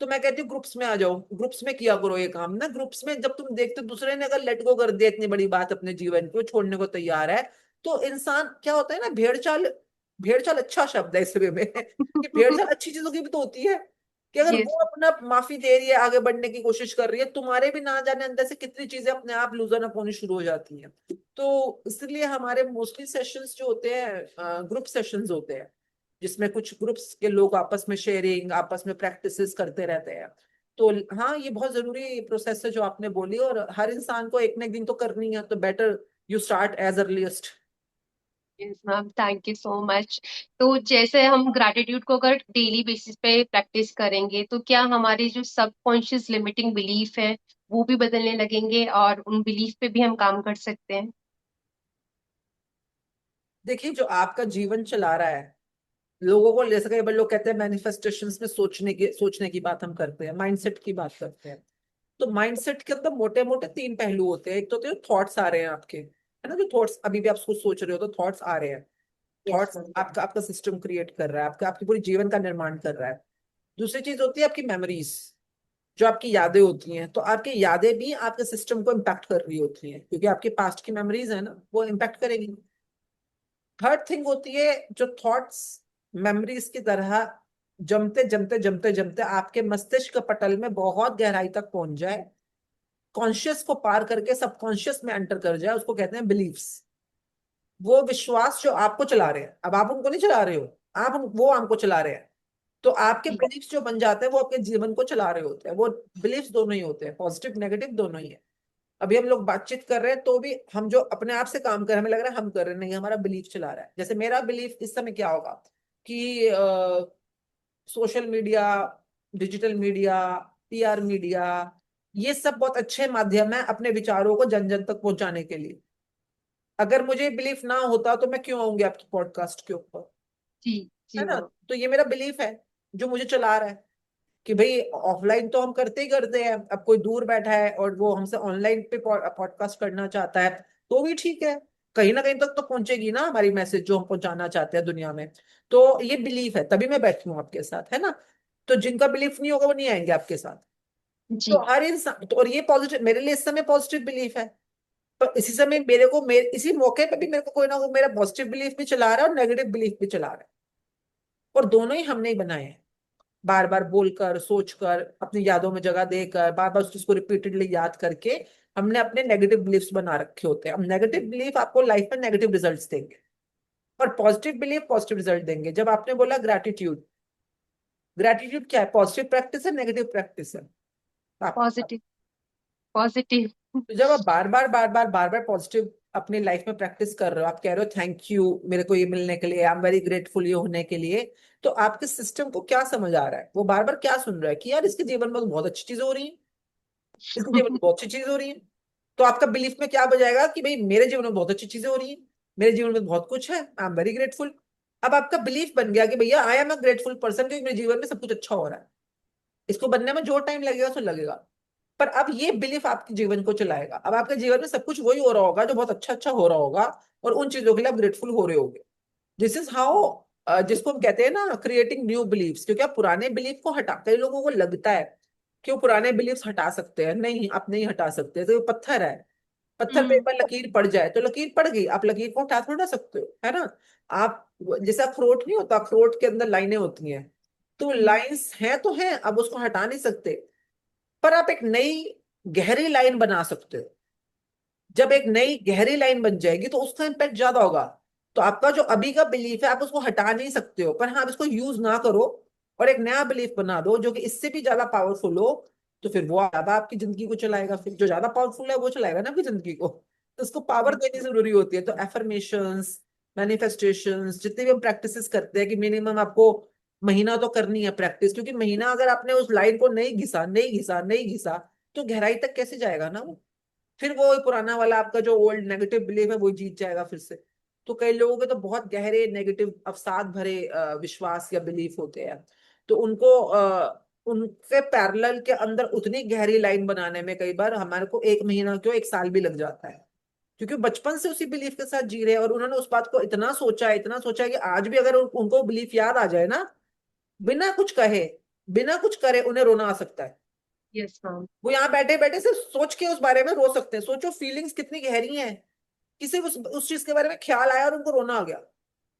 तो मैं कहती हूँ ग्रुप्स में आ जाओ, ग्रुप्स में किया करो ये काम ना। ग्रुप्स में जब तुम देखते हो दूसरे ने अगर लेट गो कर दिया इतनी बड़ी बात अपने जीवन को छोड़ने को तैयार है, तो इंसान क्या होता है ना, भेड़ चाल, भेड़ चाल अच्छा शब्द है इस वे में कि भेड़ चाल अच्छी चीजों की भी तो होती है, कि अगर वो यस। अपना माफी दे रही है, आगे बढ़ने की कोशिश कर रही है, तुम्हारे भी ना जाने अंदर से कितनी चीजें अपने आप लूजन अप होनी शुरू हो जाती हैं। तो इसलिए हमारे मोस्टली सेशंस जो होते हैं ग्रुप सेशंस होते हैं, जिसमें कुछ ग्रुप्स के लोग आपस में शेयरिंग, आपस में प्रैक्टिसेस करते रहते हैं। तो हाँ, ये बहुत जरूरी प्रोसेस है जो आपने बोली, और हर इंसान को एक ना एक दिन तो करनी है, तो better you start as earliest. Yes ma'am, thank you so much. तो जैसे हम ग्रैटिट्यूड को अगर डेली बेसिस पे प्रैक्टिस करेंगे, तो क्या हमारे जो सबकॉन्शियस लिमिटिंग बिलीफ है वो भी बदलने लगेंगे और उन बिलीफ पे भी हम काम कर सकते हैं? देखिए, जो आपका जीवन चला रहा है, लोगों को ले सके, लोग कहते हैं मैनिफेस्टेशंस में सोचने की बात हम करते हैं, माइंडसेट की बात करते हैं। तो माइंडसेट के अंदर मोटे मोटे 3 पहलू होते हैं। एक तो होते हैं थॉट्स आ रहे हैं आपके, है ना, जो थॉट्स अभी भी आप कुछ सोच रहे हो तो थॉट्स आ रहे हैं। Yes thoughts ma'am. आपका आपका सिस्टम क्रिएट कर रहा है, आपका आपकी पूरी जीवन का निर्माण कर रहा है। दूसरी चीज होती है आपकी मेमोरीज, जो आपकी यादें होती हैं। तो आपकी यादें भी आपके सिस्टम को इम्पैक्ट कर रही होती हैं, क्योंकि आपके पास्ट की मेमोरीज है ना, वो इम्पैक्ट करेगी। थर्ड थिंग होती है, जो थॉट्स मेमोरीज की तरह जमते जमते जमते जमते आपके मस्तिष्क पटल में बहुत गहराई तक पहुंच जाए, कॉन्शियस को पार करके सबकॉन्शियस में एंटर कर जाए, उसको कहते हैं बिलीफ्स। वो विश्वास जो आपको चला रहे हैं, अब आप उनको नहीं चला रहे हो, वो आपको चला रहे हैं। तो आपके जी। बिलीफ्स जो बन जाते हैं वो आपके जीवन को चला रहे होते हैं। वो बिलीफ्स दोनों ही होते हैं, पॉजिटिव नेगेटिव दोनों ही है। अभी हम लोग बातचीत कर रहे हैं, तो भी हम जो अपने आप से काम कर रहे हैं, हमें लग रहा है हम कर रहे हैं, नहीं, हमारा बिलीफ चला रहा है। जैसे मेरा बिलीफ इस समय क्या होगा, कि social media, digital media, PR media, ये सब बहुत अच्छे माध्यम है अपने विचारों को जन जन तक पहुंचाने के लिए। अगर मुझे बिलीफ ना होता तो मैं क्यों आऊंगी आपकी पॉडकास्ट के ऊपर, जी है जी ना? मैम। तो ये मेरा बिलीफ है जो मुझे चला रहा है कि भाई ऑफलाइन तो हम करते ही करते हैं, अब कोई दूर बैठा है और वो हमसे ऑनलाइन पे पॉडकास्ट करना चाहता है तो भी ठीक है, कहीं ना कहीं तक तो पहुंचेगी ना हमारी मैसेज जो हम पहुंचाना चाहते हैं दुनिया में। तो ये बिलीफ है, तभी मैं बैठी हूँ आपके साथ, है ना? तो जिनका बिलीफ नहीं होगा वो नहीं आएंगे आपके साथ। तो जी। हर इंसान तो, और ये पॉजिटिव मेरे लिए इस समय पॉजिटिव बिलीफ है। पर इसी समय मेरे को इसी मौके पे भी मेरे को कोई ना कोई मेरा पॉजिटिव बिलीफ भी चला रहा है और नेगेटिव बिलीफ भी चला रहा है, और दोनों ही हमने ही बनाए हैं। बार बार बोलकर, सोचकर, अपनी यादों में जगह देकर, बार बार उसको रिपीटेडली याद करके हमने अपने नेगेटिव बिलीफ्स बना रखे होते हैं। अब नेगेटिव बिलीफ आपको लाइफ में नेगेटिव रिजल्ट्स देंगे, और पॉजिटिव बिलीफ पॉजिटिव रिजल्ट देंगे। जब आपने बोला ग्रैटिट्यूड, ग्रैटिट्यूड क्या है? पॉजिटिव प्रैक्टिस है, नेगेटिव प्रैक्टिस है? आप पॉजिटिव। पॉजिटिव। तो जब आप बार बार पॉजिटिव अपनी लाइफ में प्रैक्टिस कर रहे हो, आप कह रहे हो थैंक यू मेरे को ये मिलने के लिए, आई एम वेरी ग्रेटफुल ये होने के लिए, तो आपके सिस्टम को क्या समझ आ रहा है? वो बार बार क्या सुन रहा है कि यार इसके जीवन में तो बहुत अच्छी चीजें हो रही है, इसके जीवन में बहुत अच्छी चीजें हो रही है। तो आपका बिलीफ में क्या बजाएगा कि भाई मेरे जीवन में बहुत अच्छी चीजें हो रही है, मेरे जीवन में बहुत कुछ है, आई एम वेरी ग्रेटफुल। अब आपका बिलीफ बन गया कि भैया I am a grateful person, क्योंकि मेरे जीवन में सब कुछ अच्छा हो रहा है। इसको बनने में जो टाइम लगेगा सो लगेगा, पर अब ये बिलीफ आपके जीवन को चलाएगा। अब आपके जीवन में सब कुछ वही हो रहा होगा जो बहुत अच्छा अच्छा हो रहा होगा, और उन चीजों के लिए आप ग्रेटफुल हो रहे होगे। दिस इज हाउ, जिसको हम कहते हैं ना क्रिएटिंग न्यू बिलीफ्स। क्योंकि आप पुराने बिलीफ को हटा, कई लोगों को लगता है कि वो पुराने बिलीफ्स हटा सकते हैं, नहीं आप नहीं हटा सकते। तो ये पत्थर है, पत्थर पे एक हम्म। बार लकीर पड़ जाए तो लकीर पड़ गई, आप लकीर को उठा थोड़ा सकते हो, है ना? आप, जैसे अखरोट नहीं होता, अखरोट के अंदर लाइनें होती हैं, तो हम्म। लाइंस हैं तो हैं, अब उसको हटा नहीं सकते, पर आप एक नई गहरी लाइन बना सकते हो। जब एक नई गहरी लाइन बन जाएगी तो उसका इम्पैक्ट ज्यादा होगा। तो आपका जो अभी का बिलीफ है आप उसको हटा नहीं सकते हो, पर हाँ आप इसको यूज ना करो और एक नया बिलीफ बना दो जो कि इससे भी ज्यादा पावरफुल हो, तो फिर वो ज्यादा आपकी जिंदगी को चलाएगा। फिर जो ज्यादा पावरफुल है वो चलाएगा ना आपकी जिंदगी को, तो उसको पावर देनी जरूरी होती है। तो एफर्मेशंस, मैनिफेस्टेशंस, जितने भी हम प्रैक्टिसेस करते हैं कि मिनिमम आपको महीना तो करनी है प्रैक्टिस, क्योंकि महीना अगर आपने उस लाइन को नहीं घिसा, नहीं घिसा, नहीं घिसा, तो गहराई तक कैसे जाएगा ना वो? फिर वो पुराना वाला आपका जो ओल्ड नेगेटिव बिलीफ है वो जीत जाएगा फिर से। तो कई लोगों के तो बहुत गहरे नेगेटिव अवसाद भरे विश्वास या बिलीफ होते हैं, तो उनको उनके पैरेलल के अंदर उतनी गहरी लाइन बनाने में कई बार हमारे को एक महीना क्यों एक साल भी लग जाता है, क्योंकि बचपन से उसी बिलीफ के साथ जी रहे हैं और उन्होंने उस बात को इतना सोचा है, इतना सोचा है कि आज भी अगर उनको बिलीफ याद आ जाए ना, बिना कुछ कहे, बिना कुछ करे उन्हें रोना आ सकता है। Yes ma'am. वो यहाँ बैठे बैठे से सोच के उस बारे में रो सकते हैं। सोचो फीलिंग्स कितनी गहरी हैं, किसी उस चीज के बारे में ख्याल आया और उनको रोना आ गया।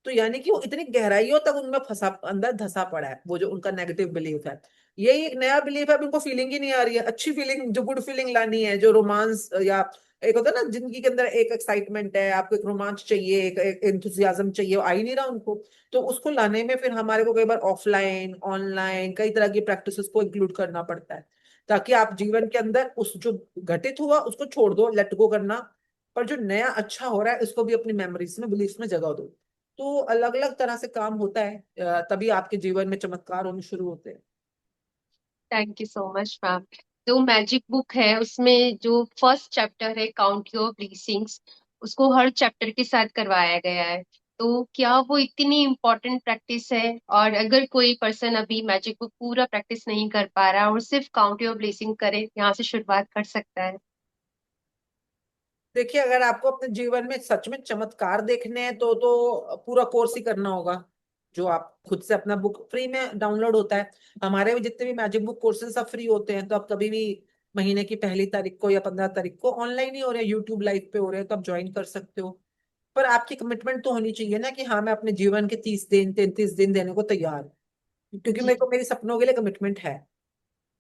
तो यानी कि वो इतनी गहराइयों तक उनमें फंसा, अंदर धंसा पड़ा है वो जो उनका नेगेटिव बिलीफ है। यही एक नया बिलीफ है, अब उनको फीलिंग ही नहीं आ रही है, अच्छी फीलिंग जो गुड फीलिंग लानी है, जो रोमांस, या एक होता है ना जिंदगी के अंदर एक एक्साइटमेंट है, आपको एक रोमांच चाहिए, एक एंथुसियाज्म चाहिए, वो आ ही नहीं रहा उनको। तो उसको लाने में फिर हमारे को कई बार ऑफलाइन ऑनलाइन कई तरह की प्रैक्टिसेस को इंक्लूड करना पड़ता है, ताकि आप जीवन के अंदर उस जो घटित हुआ उसको छोड़ दो, लेट गो करना, पर जो नया अच्छा हो रहा है उसको भी अपनी मेमोरीज में, बिलीफ में जगह दो। तो अलग अलग तरह से काम होता है, तभी आपके जीवन में चमत्कार होने शुरू होते हैं। Thank you so much ma'am. जो मैजिक बुक है उसमें जो फर्स्ट चैप्टर है काउंट योर ब्लेसिंग्स, उसको हर चैप्टर के साथ करवाया गया है। तो क्या वो इतनी इम्पोर्टेंट प्रैक्टिस है? और अगर कोई पर्सन अभी मैजिक बुक पूरा प्रैक्टिस नहीं कर पा रहा और सिर्फ काउंट योर ब्लेसिंग करे, यहाँ से शुरुआत कर सकता है? देखिए अगर आपको अपने जीवन में सच में चमत्कार देखने हैं तो पूरा कोर्स ही करना होगा, जो आप खुद से अपना बुक फ्री में डाउनलोड होता है। हमारे भी जितने भी मैजिक बुक कोर्सेज सब फ्री होते हैं, तो आप कभी भी महीने की पहली तारीख को या 15 तारीख को ऑनलाइन ही हो रहे हैं, यूट्यूब लाइव पे हो रहे हैं, तो आप ज्वाइन कर सकते हो। पर आपकी कमिटमेंट तो होनी चाहिए ना कि हाँ मैं अपने जीवन के 30 दिन 33 दिन देने को तैयार हूँ, क्योंकि जी। मेरे को मेरे सपनों के लिए कमिटमेंट है।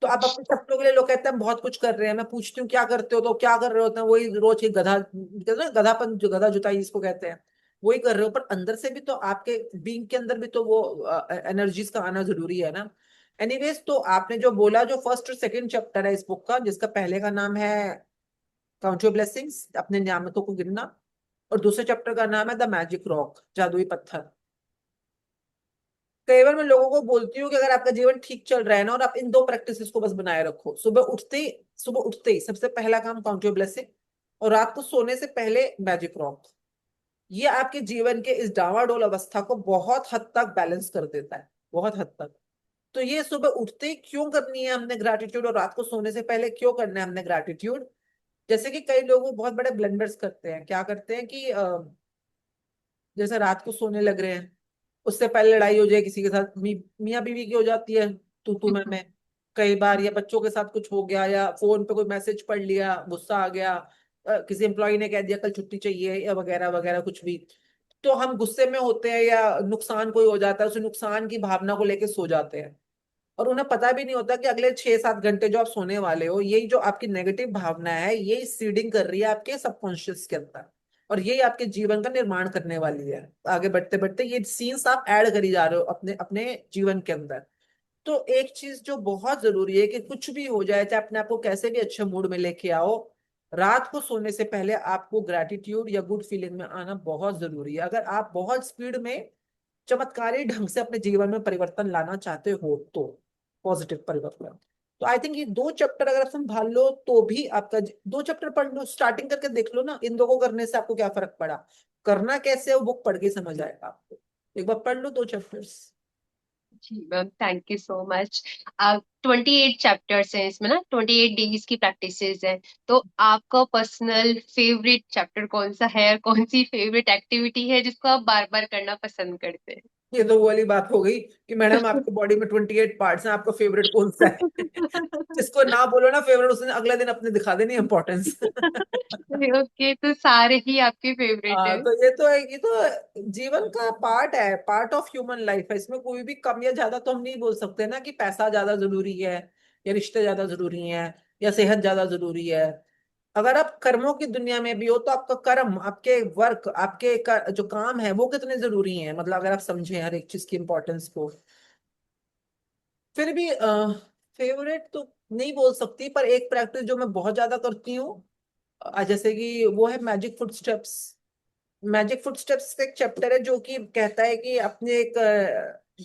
तो आप अपने सपनों के लिए, लोग कहते हैं हम बहुत कुछ कर रहे हैं, मैं पूछती हूँ क्या करते हो, तो क्या कर रहे होते हैं? वही रोज की गधा, कहते हैं ना गधापन, जो गधा जुताई जिसको कहते हैं, वही कर रहे हो। पर अंदर से भी तो आपके बीइंग के अंदर भी तो वो एनर्जीज का आना जरूरी है ना। एनीवेज, तो आपने जो बोला, जो फर्स्ट और सेकंड चैप्टर है इस बुक का, जिसका पहले का नाम है काउंट योर ब्लेसिंग्स, अपने नियामतों को गिनना, और दूसरे चैप्टर का नाम है द मैजिक रॉक, जादुई पत्थर। कई बार मैं लोगों को बोलती हूँ कि अगर आपका जीवन ठीक चल रहा है ना, और आप इन दो प्रैक्टिसेस को बस बनाए रखो, सुबह उठते ही सबसे पहला काम काउंट योर ब्लेसिंग, और रात को सोने से पहले मैजिक रॉक। ये आपके जीवन के इस डावाडोल अवस्था को बहुत हद तक बैलेंस कर देता है, बहुत हद तक। तो ये सुबह उठते ही क्यों करनी है हमने ग्रैटिट्यूड, और रात को सोने से पहले क्यों करना है हमने ग्रैटिट्यूड। जैसे कि कई लोग बहुत बड़े ब्लंडर्स करते हैं, क्या करते हैं कि जैसे रात को सोने लग रहे हैं, उससे पहले लड़ाई हो जाए किसी के साथ, मियाँ बीवी की हो जाती है, तू मैं। कई बार या बच्चों के साथ कुछ हो गया, या फोन पे कोई मैसेज पढ़ लिया, गुस्सा आ गया, किसी एम्प्लॉय ने कह दिया कल छुट्टी चाहिए, या वगैरह वगैरह कुछ भी। तो हम गुस्से में होते हैं, या नुकसान कोई हो जाता है, उस नुकसान की भावना को लेके सो जाते हैं। और उन्हें पता भी नहीं होता कि अगले 6-7 घंटे जो आप सोने वाले हो, यही जो आपकी नेगेटिव भावना है, यही सीडिंग कर रही है आपके सबकॉन्शियस के अंदर, और यही आपके जीवन का निर्माण करने वाली है। आगे बढ़ते बढ़ते ये सीन्स आप ऐड करी जा रहे हो अपने अपने जीवन के अंदर। तो एक चीज जो बहुत जरूरी है कि कुछ भी हो जाए, चाहे अपने आप को कैसे भी अच्छे मूड में लेके आओ, रात को सोने से पहले आपको ग्रैटिट्यूड या गुड फीलिंग में आना बहुत जरूरी है, अगर आप बहुत स्पीड में चमत्कारी ढंग से अपने जीवन में परिवर्तन लाना चाहते हो तो, पॉजिटिव परिवर्तन। तो आई थिंक ये दो चैप्टर अगर आप संभाल लो तो भी आपका दो चैप्टर पढ़ लो, स्टार्टिंग करके देख लो ना, इन दो को करने से आपको क्या फर्क पड़ा, करना कैसे है वो बुक पढ़ के समझ आएगा आपको। एक बार पढ़ लो 2 चैप्टर्स। जी ma'am, thank you so much. 28 chapters हैं इसमें ना, 28 डेज की प्रैक्टिसेस है। तो आपका पर्सनल फेवरेट चैप्टर कौन सा है, और कौन सी फेवरेट एक्टिविटी है जिसको आप बार बार करना पसंद करते ये तो वो वाली बात हो गई कि मैडम आपकी बॉडी में 28 पार्ट्स हैं, आपका फेवरेट कौन सा है? हैं? जिसको ना बोलो ना फेवरेट, उसने अगले दिन अपने दिखा देनी इंपॉर्टेंस। ओके, तो सारे ही आपके फेवरेट हाँ, है। तो ये तो जीवन का पार्ट है, पार्ट ऑफ ह्यूमन लाइफ है, इसमें कोई भी कम या ज्यादा तो हम नहीं बोल सकते ना कि पैसा ज्यादा जरूरी है, या रिश्ते ज्यादा जरूरी हैं, या सेहत ज्यादा जरूरी है। अगर आप कर्मों की दुनिया में भी हो तो आपका कर्म, आपके वर्क, जो काम है वो कितने जरूरी हैं, मतलब अगर आप समझें हर एक चीज की इंपॉर्टेंस को। फिर भी फेवरेट तो नहीं बोल सकती, पर एक प्रैक्टिस जो मैं बहुत ज्यादा करती हूँ, जैसे कि वो है मैजिक फुटस्टेप्स। मैजिक फुटस्टेप्स का एक चैप्टर है जो कि कहता है कि अपने एक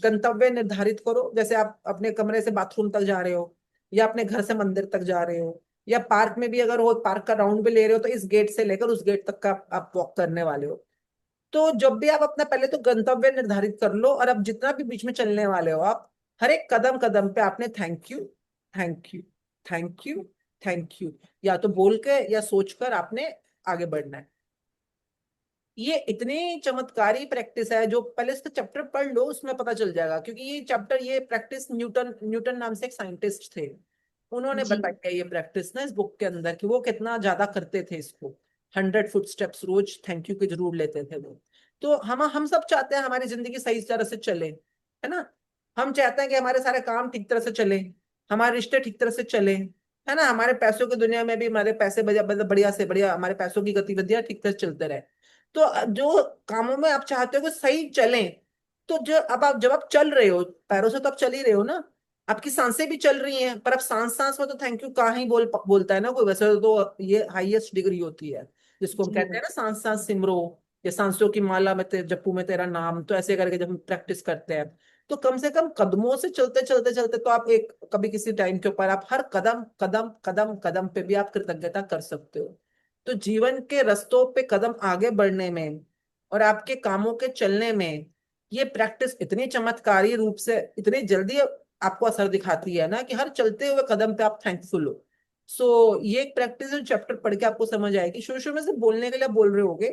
गंतव्य निर्धारित करो, जैसे आप अपने कमरे से बाथरूम तक जा रहे हो, या अपने घर से मंदिर तक जा रहे हो, या पार्क में भी अगर हो, पार्क का राउंड भी ले रहे हो, तो इस गेट से लेकर उस गेट तक का आप वॉक करने वाले हो। तो जब भी आप अपना पहले तो गंतव्य निर्धारित कर लो, और अब जितना भी बीच में चलने वाले हो आप, हर एक कदम कदम पे आपने thank you, thank you, thank you, thank you, या तो बोल के या सोचकर आपने आगे बढ़ना है। ये इतनी चमत्कारी प्रैक्टिस है, जो पहले इसका चैप्टर पढ़ लो उसमें पता चल जाएगा, क्योंकि ये प्रैक्टिस न्यूटन न्यूटन नाम से एक साइंटिस्ट थे, उन्होंने जी बताई है ये प्रैक्टिस ना इस बुक के अंदर, कि वो कितना ज्यादा करते थे इसको। 100 फुट स्टेप्स रोज थैंक यू के जरूर लेते थे वो। तो हम सब चाहते हैं हमारी जिंदगी सही तरह से चले, है ना। हम चाहते हैं कि हमारे सारे काम ठीक तरह से चले, हमारे रिश्ते ठीक तरह से चले, है ना, हमारे पैसों की दुनिया में भी हमारे पैसे बढ़िया से बढ़िया, हमारे पैसों की गतिविधियां ठीक तरह से चलते रहे। तो जो कामों में आप चाहते हो कि सही चलें, तो अब आप जब आप चल रहे हो, पैरों से तो आप चल ही रहे हो ना, आपकी सांसें भी चल रही हैं, पर अब सांस सांस में तो थैंक यू कहाँ ही बोलता है ना कोई, वैसे तो ये हाईएस्ट डिग्री होती है, जिसको हम जी कहते हैं ना सांस सांस सिमरो, या सांसों की माला में जपू में तेरा नाम, तो ऐसे करके जब हम प्रैक्टिस करते हैं, तो कम से कम कदमों से चलते चलते चलते तो आप एक कभी किसी टाइम के ऊपर आप हर कदम कदम कदम कदम पे भी आप कृतज्ञता कर सकते हो। तो जीवन के रास्तों पे कदम आगे बढ़ने में और आपके कामों के चलने में, ये प्रैक्टिस इतनी चमत्कारी रूप से इतनी जल्दी आपको असर दिखाती है ना, कि हर चलते हुए कदम पे आप थैंकफुल हो। ये एक प्रैक्टिस चैप्टर पढ़ के आपको समझ आएगी, शुरू शुरू में से बोलने के लिए बोल रहे होगे,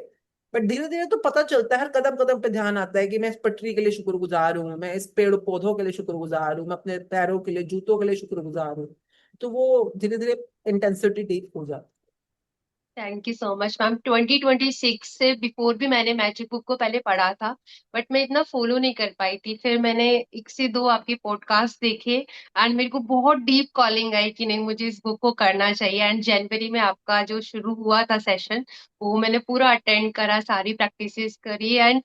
बट धीरे धीरे तो पता चलता है, हर कदम कदम पे ध्यान आता है कि मैं इस पटरी के लिए शुक्रगुजार हूँ, मैं इस पेड़ पौधों के लिए शुक्रगुजार हूँ, मैं अपने पैरों के लिए, जूतों के लिए शुक्रगुजार हूँ। तो वो धीरे धीरे इंटेंसिटी डीप हो जाती thank you so much ma'am. 2026 से बिफोर भी मैंने मैजिक बुक को पहले पढ़ा था, बट मैं इतना फॉलो नहीं कर पाई थी। फिर मैंने एक से दो आपके पॉडकास्ट देखे, एंड मेरे को बहुत डीप कॉलिंग आई कि नहीं, मुझे इस बुक को करना चाहिए। एंड जनवरी में आपका जो शुरू हुआ था सेशन, वो मैंने पूरा अटेंड करा, सारी प्रैक्टिसेस करी, एंड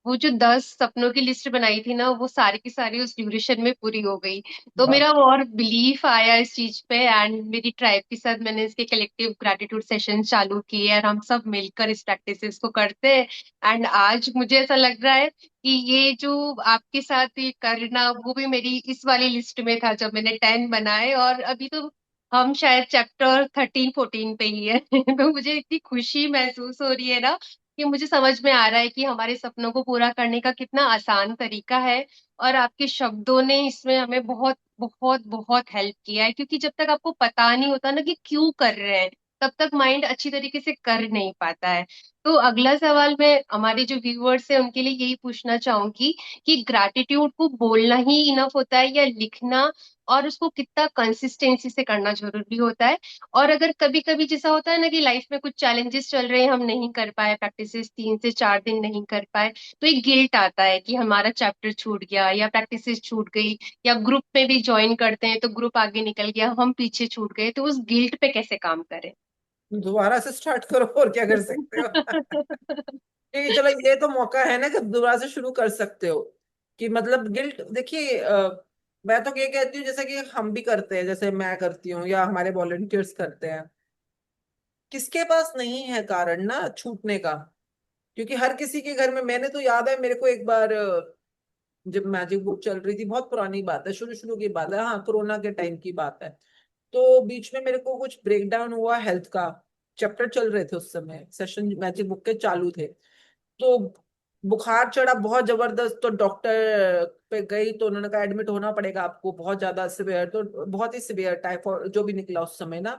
वो जो 10 सपनों की लिस्ट बनाई थी ना, वो सारी की सारी उस ड्यूरेशन में पूरी हो गई। तो है। मेरा और बिलीफ आया इस चीज पे, एंड मेरी ट्राइब के साथ मैंने इसके कलेक्टिव ग्रेटिट्यूड सेशन चालू किए, और हम सब मिलकर इस प्रैक्टिसेस को करते हैं। एंड आज मुझे ऐसा लग रहा है कि ये जो आपके साथ ये करना, वो भी मेरी इस वाली लिस्ट में था जब मैंने 10 बनाए, और अभी तो हम शायद चैप्टर 13 14 पे ही है। तो मुझे इतनी खुशी महसूस हो रही है ना, कि मुझे समझ में आ रहा है कि हमारे सपनों को पूरा करने का कितना आसान तरीका है। और आपके शब्दों ने इसमें हमें बहुत बहुत बहुत हेल्प किया है, क्योंकि जब तक आपको पता नहीं होता ना कि क्यों कर रहे हैं, तब तक माइंड अच्छी तरीके से कर नहीं पाता है। तो अगला सवाल मैं हमारे जो व्यूअर्स है उनके लिए यही पूछना चाहूंगी कि ग्रैटिट्यूड को बोलना ही इनफ होता है या लिखना, और उसको कितना कंसिस्टेंसी से करना जरूरी होता है। और अगर कभी कभी जैसा होता है ना कि लाइफ में कुछ चैलेंजेस चल रहे हैं, हम नहीं कर पाए, प्रैक्टिसेस 3 से 4 दिन नहीं कर पाए, तो एक गिल्ट आता है कि हमारा चैप्टर छूट गया या प्रैक्टिसेस छूट गई, या ग्रुप में भी ज्वाइन करते हैं तो ग्रुप आगे निकल गया, हम पीछे छूट गए, तो उस गिल्ट पे कैसे काम करें? दोबारा से स्टार्ट करो, और क्या कर सकते हो। क्योंकि चलो ये तो मौका है ना कि दोबारा से शुरू कर सकते हो। कि मतलब गिल्ट, देखिए मैं तो ये कहती हूँ जैसे कि हम भी करते हैं, जैसे मैं करती हूँ या हमारे वॉलंटियर्स करते हैं। किसके पास नहीं है कारण ना छूटने का। क्योंकि हर किसी के घर में, मैंने तो याद है मेरे को एक बार जब मैजिक बुक चल रही थी, बहुत पुरानी बात है, शुरू शुरू की बात है, हाँ कोरोना के टाइम की बात है। तो बीच में मेरे को कुछ ब्रेकडाउन हुआ हेल्थ का। चैप्टर चल रहे थे उस समय, सेशन मैजिक बुक के चालू थे। तो बुखार चढ़ा बहुत जबरदस्त, तो डॉक्टर पे गई तो उन्होंने कहा एडमिट होना पड़ेगा आपको, बहुत ज्यादा सिवियर, तो बहुत ही सिवियर टाइफाइड जो भी निकला उस समय ना।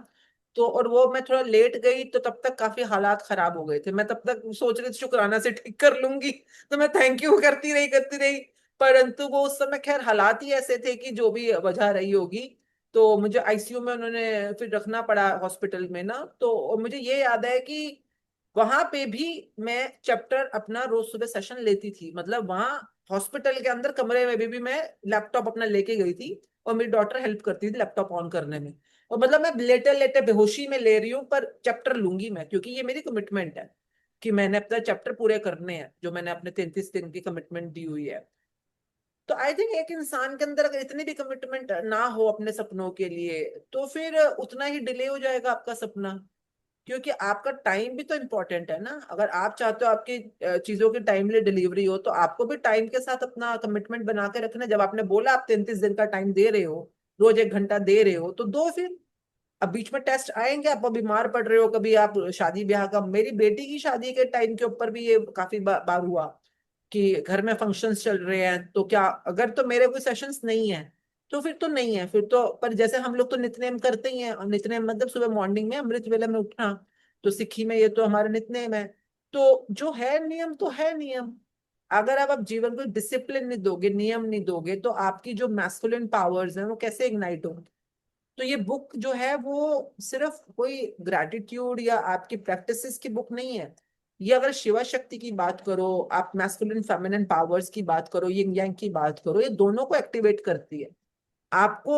तो और वो मैं थोड़ा लेट गई, तो तब तक काफी हालात खराब हो गए थे, मैं तब तक सोच रही थी शुक्राना से ठीक कर लूंगी। तो मैं थैंक यू करती रही। परंतु वो उस समय खैर हालात ही ऐसे थे कि जो भी वजह रही होगी, तो मुझे आईसीयू में उन्होंने फिर रखना पड़ा हॉस्पिटल में ना। तो मुझे ये याद है कि वहां पे भी मैं चैप्टर अपना रोज सुबह सेशन लेती थी, मतलब वहां हॉस्पिटल के अंदर कमरे में भी मैं लैपटॉप अपना लेके गई थी, और मेरी डॉटर हेल्प करती थी लैपटॉप ऑन करने में। और मतलब मैं लेटे लेटे बेहोशी में ले रही हूँ, पर चैप्टर लूंगी मैं, क्योंकि ये मेरी कमिटमेंट है कि मैंने अपना चैप्टर पूरे करने हैं, जो मैंने अपने 33 दिन की कमिटमेंट दी हुई है। तो आई थिंक एक इंसान के अंदर अगर इतनी भी कमिटमेंट ना हो अपने सपनों के लिए, तो फिर उतना ही डिले हो जाएगा आपका सपना। क्योंकि आपका टाइम भी तो इम्पोर्टेंट है ना। अगर आप चाहते हो आपकी चीजों की टाइमली डिलीवरी हो, तो आपको भी टाइम के साथ अपना कमिटमेंट बना के रखना है। जब आपने बोला आप 33 दिन का टाइम दे रहे हो, रोज 1 घंटा दे रहे हो, तो दो फिर। अब बीच में टेस्ट आएंगे, आप बीमार पड़ रहे हो, कभी आप शादी ब्याह का, मेरी बेटी की शादी के टाइम के ऊपर भी ये काफी बार हुआ कि घर में फंक्शंस चल रहे हैं, तो क्या अगर तो मेरे कोई सेशंस नहीं है, तो फिर तो नहीं है, फिर तो। पर जैसे हम लोग तो नित्यनेम करते ही हैं, और नित्यनेम मतलब सुबह मॉर्निंग में अमृत वेला में उठना, तो सिक्खी में ये तो हमारा नित्यनेम है। तो जो है नियम तो है नियम। अगर आप जीवन को डिसिप्लिन नहीं दोगे, नियम नहीं दोगे, तो आपकी जो मैस्कुलिन पावर्स हैं वो कैसे इग्नाइट होंगे। तो ये बुक जो है वो सिर्फ कोई ग्रैटिट्यूड या आपकी प्रैक्टिसेस की बुक नहीं है। ये अगर शिवा शक्ति की बात करो, आप मैस्कुलिन फेमिनिन पावर्स की बात करो, यिंग यांग की बात करो, ये दोनों को एक्टिवेट करती है। आपको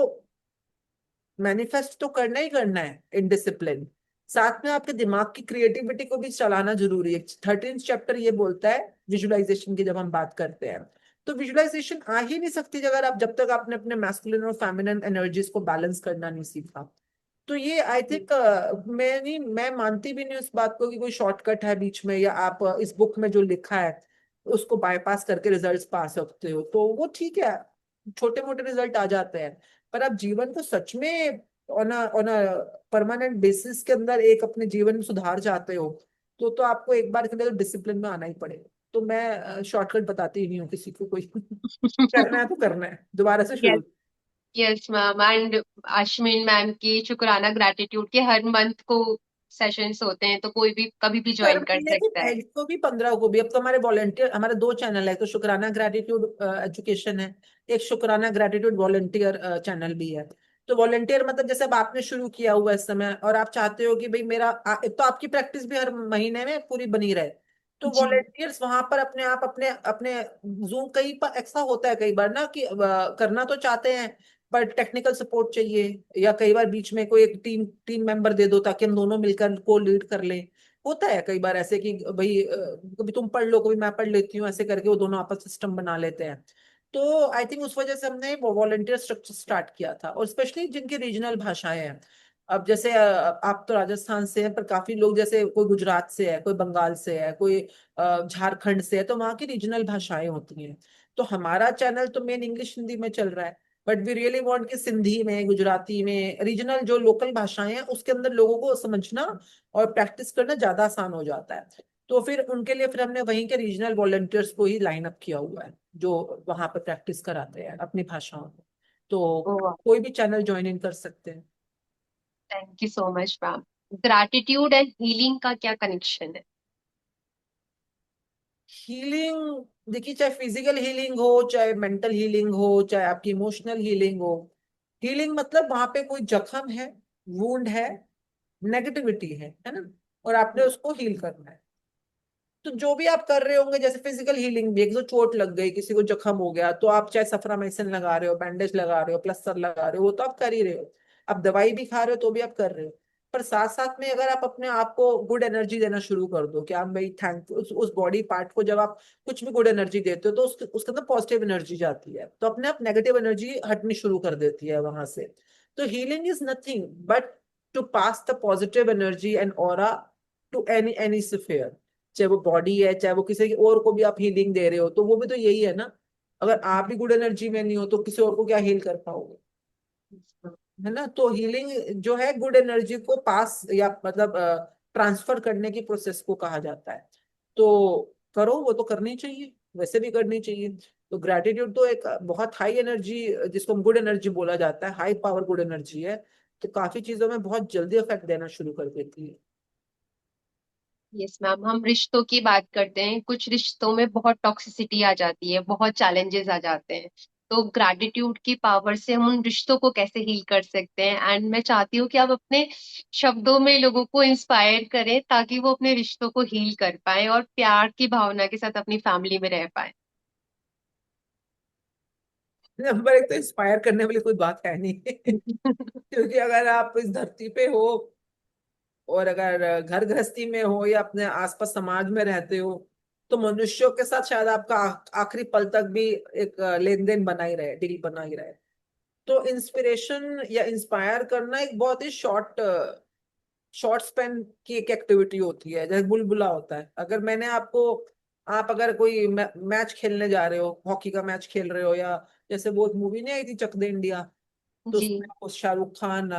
मैनिफेस्ट तो करना ही करना है इन डिसिप्लिन। साथ में आपके दिमाग की क्रिएटिविटी को भी चलाना जरूरी है। 13 चैप्टर ये बोलता है विजुअलाइजेशन की, जब हम बात करते हैं, तो विजुअलाइजेशन आ ही नहीं सकती अगर आप, जब तक आपने अपने मैस्कुलिन और फेमिनिन एनर्जीज को बैलेंस करना नहीं सीखा। तो ये आई थिंक, मैं मानती भी नहीं उस बात को कि कोई शॉर्टकट है बीच में, या आप इस बुक में जो लिखा है उसको बाईपास करके रिजल्ट्स पा सकते हो, तो वो ठीक है, छोटे मोटे रिजल्ट आ जाते हैं। पर आप जीवन को सच में ऑन अ परमानेंट बेसिस के अंदर एक अपने जीवन में सुधार चाहते हो, तो आपको एक बार के लिए तो डिसिप्लिन में आना ही पड़ेगा। तो मैं शॉर्टकट बताती ही नहीं हूँ किसी को कोई। करना है तो करना है, दोबारा से शुरू। Yes, yes ma'am. And Ashwin ma'am की शुक्राना ग्रैटिट्यूड के हर मंथ को सेशंस होते हैं, तो कोई भी कभी भी कर ज्वाइन कर महीने की सकता है। पहली को भी 15 को भी। अब तो हमारे वॉलेंटियर, हमारे 2 चैनल है, तो शुक्राना ग्रेटिट्यूड एजुकेशन है, एक शुक्राना ग्रेटिट्यूड वॉलेंटियर चैनल भी है। तो वॉलेंटियर मतलब जैसे अब आपने शुरू किया हुआ है इस समय, और आप चाहते हो कि भाई मेरा एक तो आपकी प्रैक्टिस भी हर महीने में पूरी बनी रहे, तो जी। वॉलेंटियर्स वहां पर अपने आप अपने अपने जूम, कई पर ऐसा होता है कई बार ना कि करना तो चाहते हैं, पर टेक्निकल सपोर्ट चाहिए, या कई बार बीच में कोई एक टीम टीम मेंबर दे दो ताकि हम दोनों मिलकर को लीड कर लें। होता है कई बार ऐसे कि भाई कभी तुम पढ़ लो, कभी मैं पढ़ लेती हूँ, ऐसे करके वो दोनों आपस सिस्टम बना लेते हैं। तो आई थिंक उस वजह से हमने वो वॉलंटियर स्ट्रक्चर स्टार्ट किया था, और स्पेशली जिनकी रीजनल भाषाएं हैं, अब जैसे आप तो राजस्थान से हैं, पर काफी लोग जैसे कोई गुजरात से है, कोई बंगाल से है, कोई झारखंड से है, तो वहाँ की रीजनल भाषाएं होती हैं। तो हमारा चैनल तो मेन इंग्लिश हिंदी में चल रहा है, बट वी रियली वांट कि सिंधी में, गुजराती में, रीजनल जो लोकल भाषाएं हैं उसके अंदर लोगों को समझना और प्रैक्टिस करना ज्यादा आसान हो जाता है। तो फिर उनके लिए फिर हमने वहीं के रीजनल वॉलंटियर्स को ही लाइन अप किया हुआ है, जो वहां पर प्रैक्टिस कराते हैं अपनी भाषाओं में। तो ओह, कोई भी चैनल ज्वाइन इन कर सकते हैं। Thank you so much ma'am. Gratitude and healing का क्या कनेक्शन है? हीलिंग, देखिए चाहे फिजिकल हीलिंग हो, चाहे मेंटल हीलिंग हो, चाहे आपकी इमोशनल हीलिंग हो, हीलिंग मतलब वहां पे कोई जख्म है, वुंड है, नेगेटिविटी है ना, और आपने उसको हील करना है। तो जो भी आप कर रहे होंगे, जैसे फिजिकल हीलिंग भी, एक तो चोट लग गई, किसी को जख्म हो गया, तो आप चाहे सफरामाइसिन लगा रहे हो, बैंडेज लगा रहे हो, प्लास्टर लगा रहे हो, वो तो आप कर ही रहे हो। आप दवाई भी खा रहे हो तो भी आप कर रहे हो। पर साथ साथ में अगर आप अपने आप को गुड एनर्जी देना शुरू कर दो कि आप भाई थैंक, उस बॉडी पार्ट को जब आप कुछ भी गुड एनर्जी देते हो तो उसके अंदर पॉजिटिव एनर्जी जाती है, तो अपने आप नेगेटिव एनर्जी हटनी शुरू कर देती है वहां से। तो healing is nothing but to pass the positive energy and aura to any sphere, चाहे वो बॉडी है, चाहे वो किसी और को भी आप हीलिंग दे रहे हो, तो वो भी तो यही है ना। अगर आप भी गुड एनर्जी में नहीं हो तो किसी और को क्या हील कर पाओगे, है ना। तो हीलिंग जो है गुड एनर्जी को पास या मतलब ट्रांसफर करने की प्रोसेस को कहा जाता है। तो करो, वो तो करनी चाहिए, वैसे भी करनी चाहिए। तो ग्रेटिट्यूड तो एक बहुत हाई एनर्जी, जिसको गुड एनर्जी बोला जाता है, हाई पावर गुड एनर्जी है। तो काफी चीजों में बहुत जल्दी इफेक्ट देना शुरू कर देती है। यस मैम, हम रिश्तों की बात करते हैं, कुछ रिश्तों में बहुत टॉक्सिसिटी आ जाती है, बहुत चैलेंजेस आ जाते हैं। तो ग्रैटिट्यूड की पावर से हम उन रिश्तों को कैसे हील कर सकते हैं? एंड मैं चाहती हूँ कि आप अपने शब्दों में लोगों को इंस्पायर करें ताकि वो अपने रिश्तों को हील कर पाए और प्यार की भावना के साथ अपनी फैमिली में रह पाए। नंबर एक तो इंस्पायर करने वाली कोई बात है नहीं क्योंकि अगर आप इस धरती पे हो और अगर घर गृहस्थी में हो या अपने आसपास समाज में रहते हो, तो मनुष्यों के साथ शायद आपका आखिरी पल तक भी एक लेन देन बना ही रहे, डील बना ही रहे। तो इंस्पिरेशन या इंस्पायर करना एक बहुत ही शॉर्ट शॉर्ट स्पेन की एक एक्टिविटी होती है, जैसे बुलबुला होता है। अगर मैंने आपको, आप अगर कोई मैच खेलने जा रहे हो, हॉकी का मैच खेल रहे हो, या जैसे वो मूवी नहीं आई थी चक दे इंडिया, तो जी। उसमें वो शाहरुख खान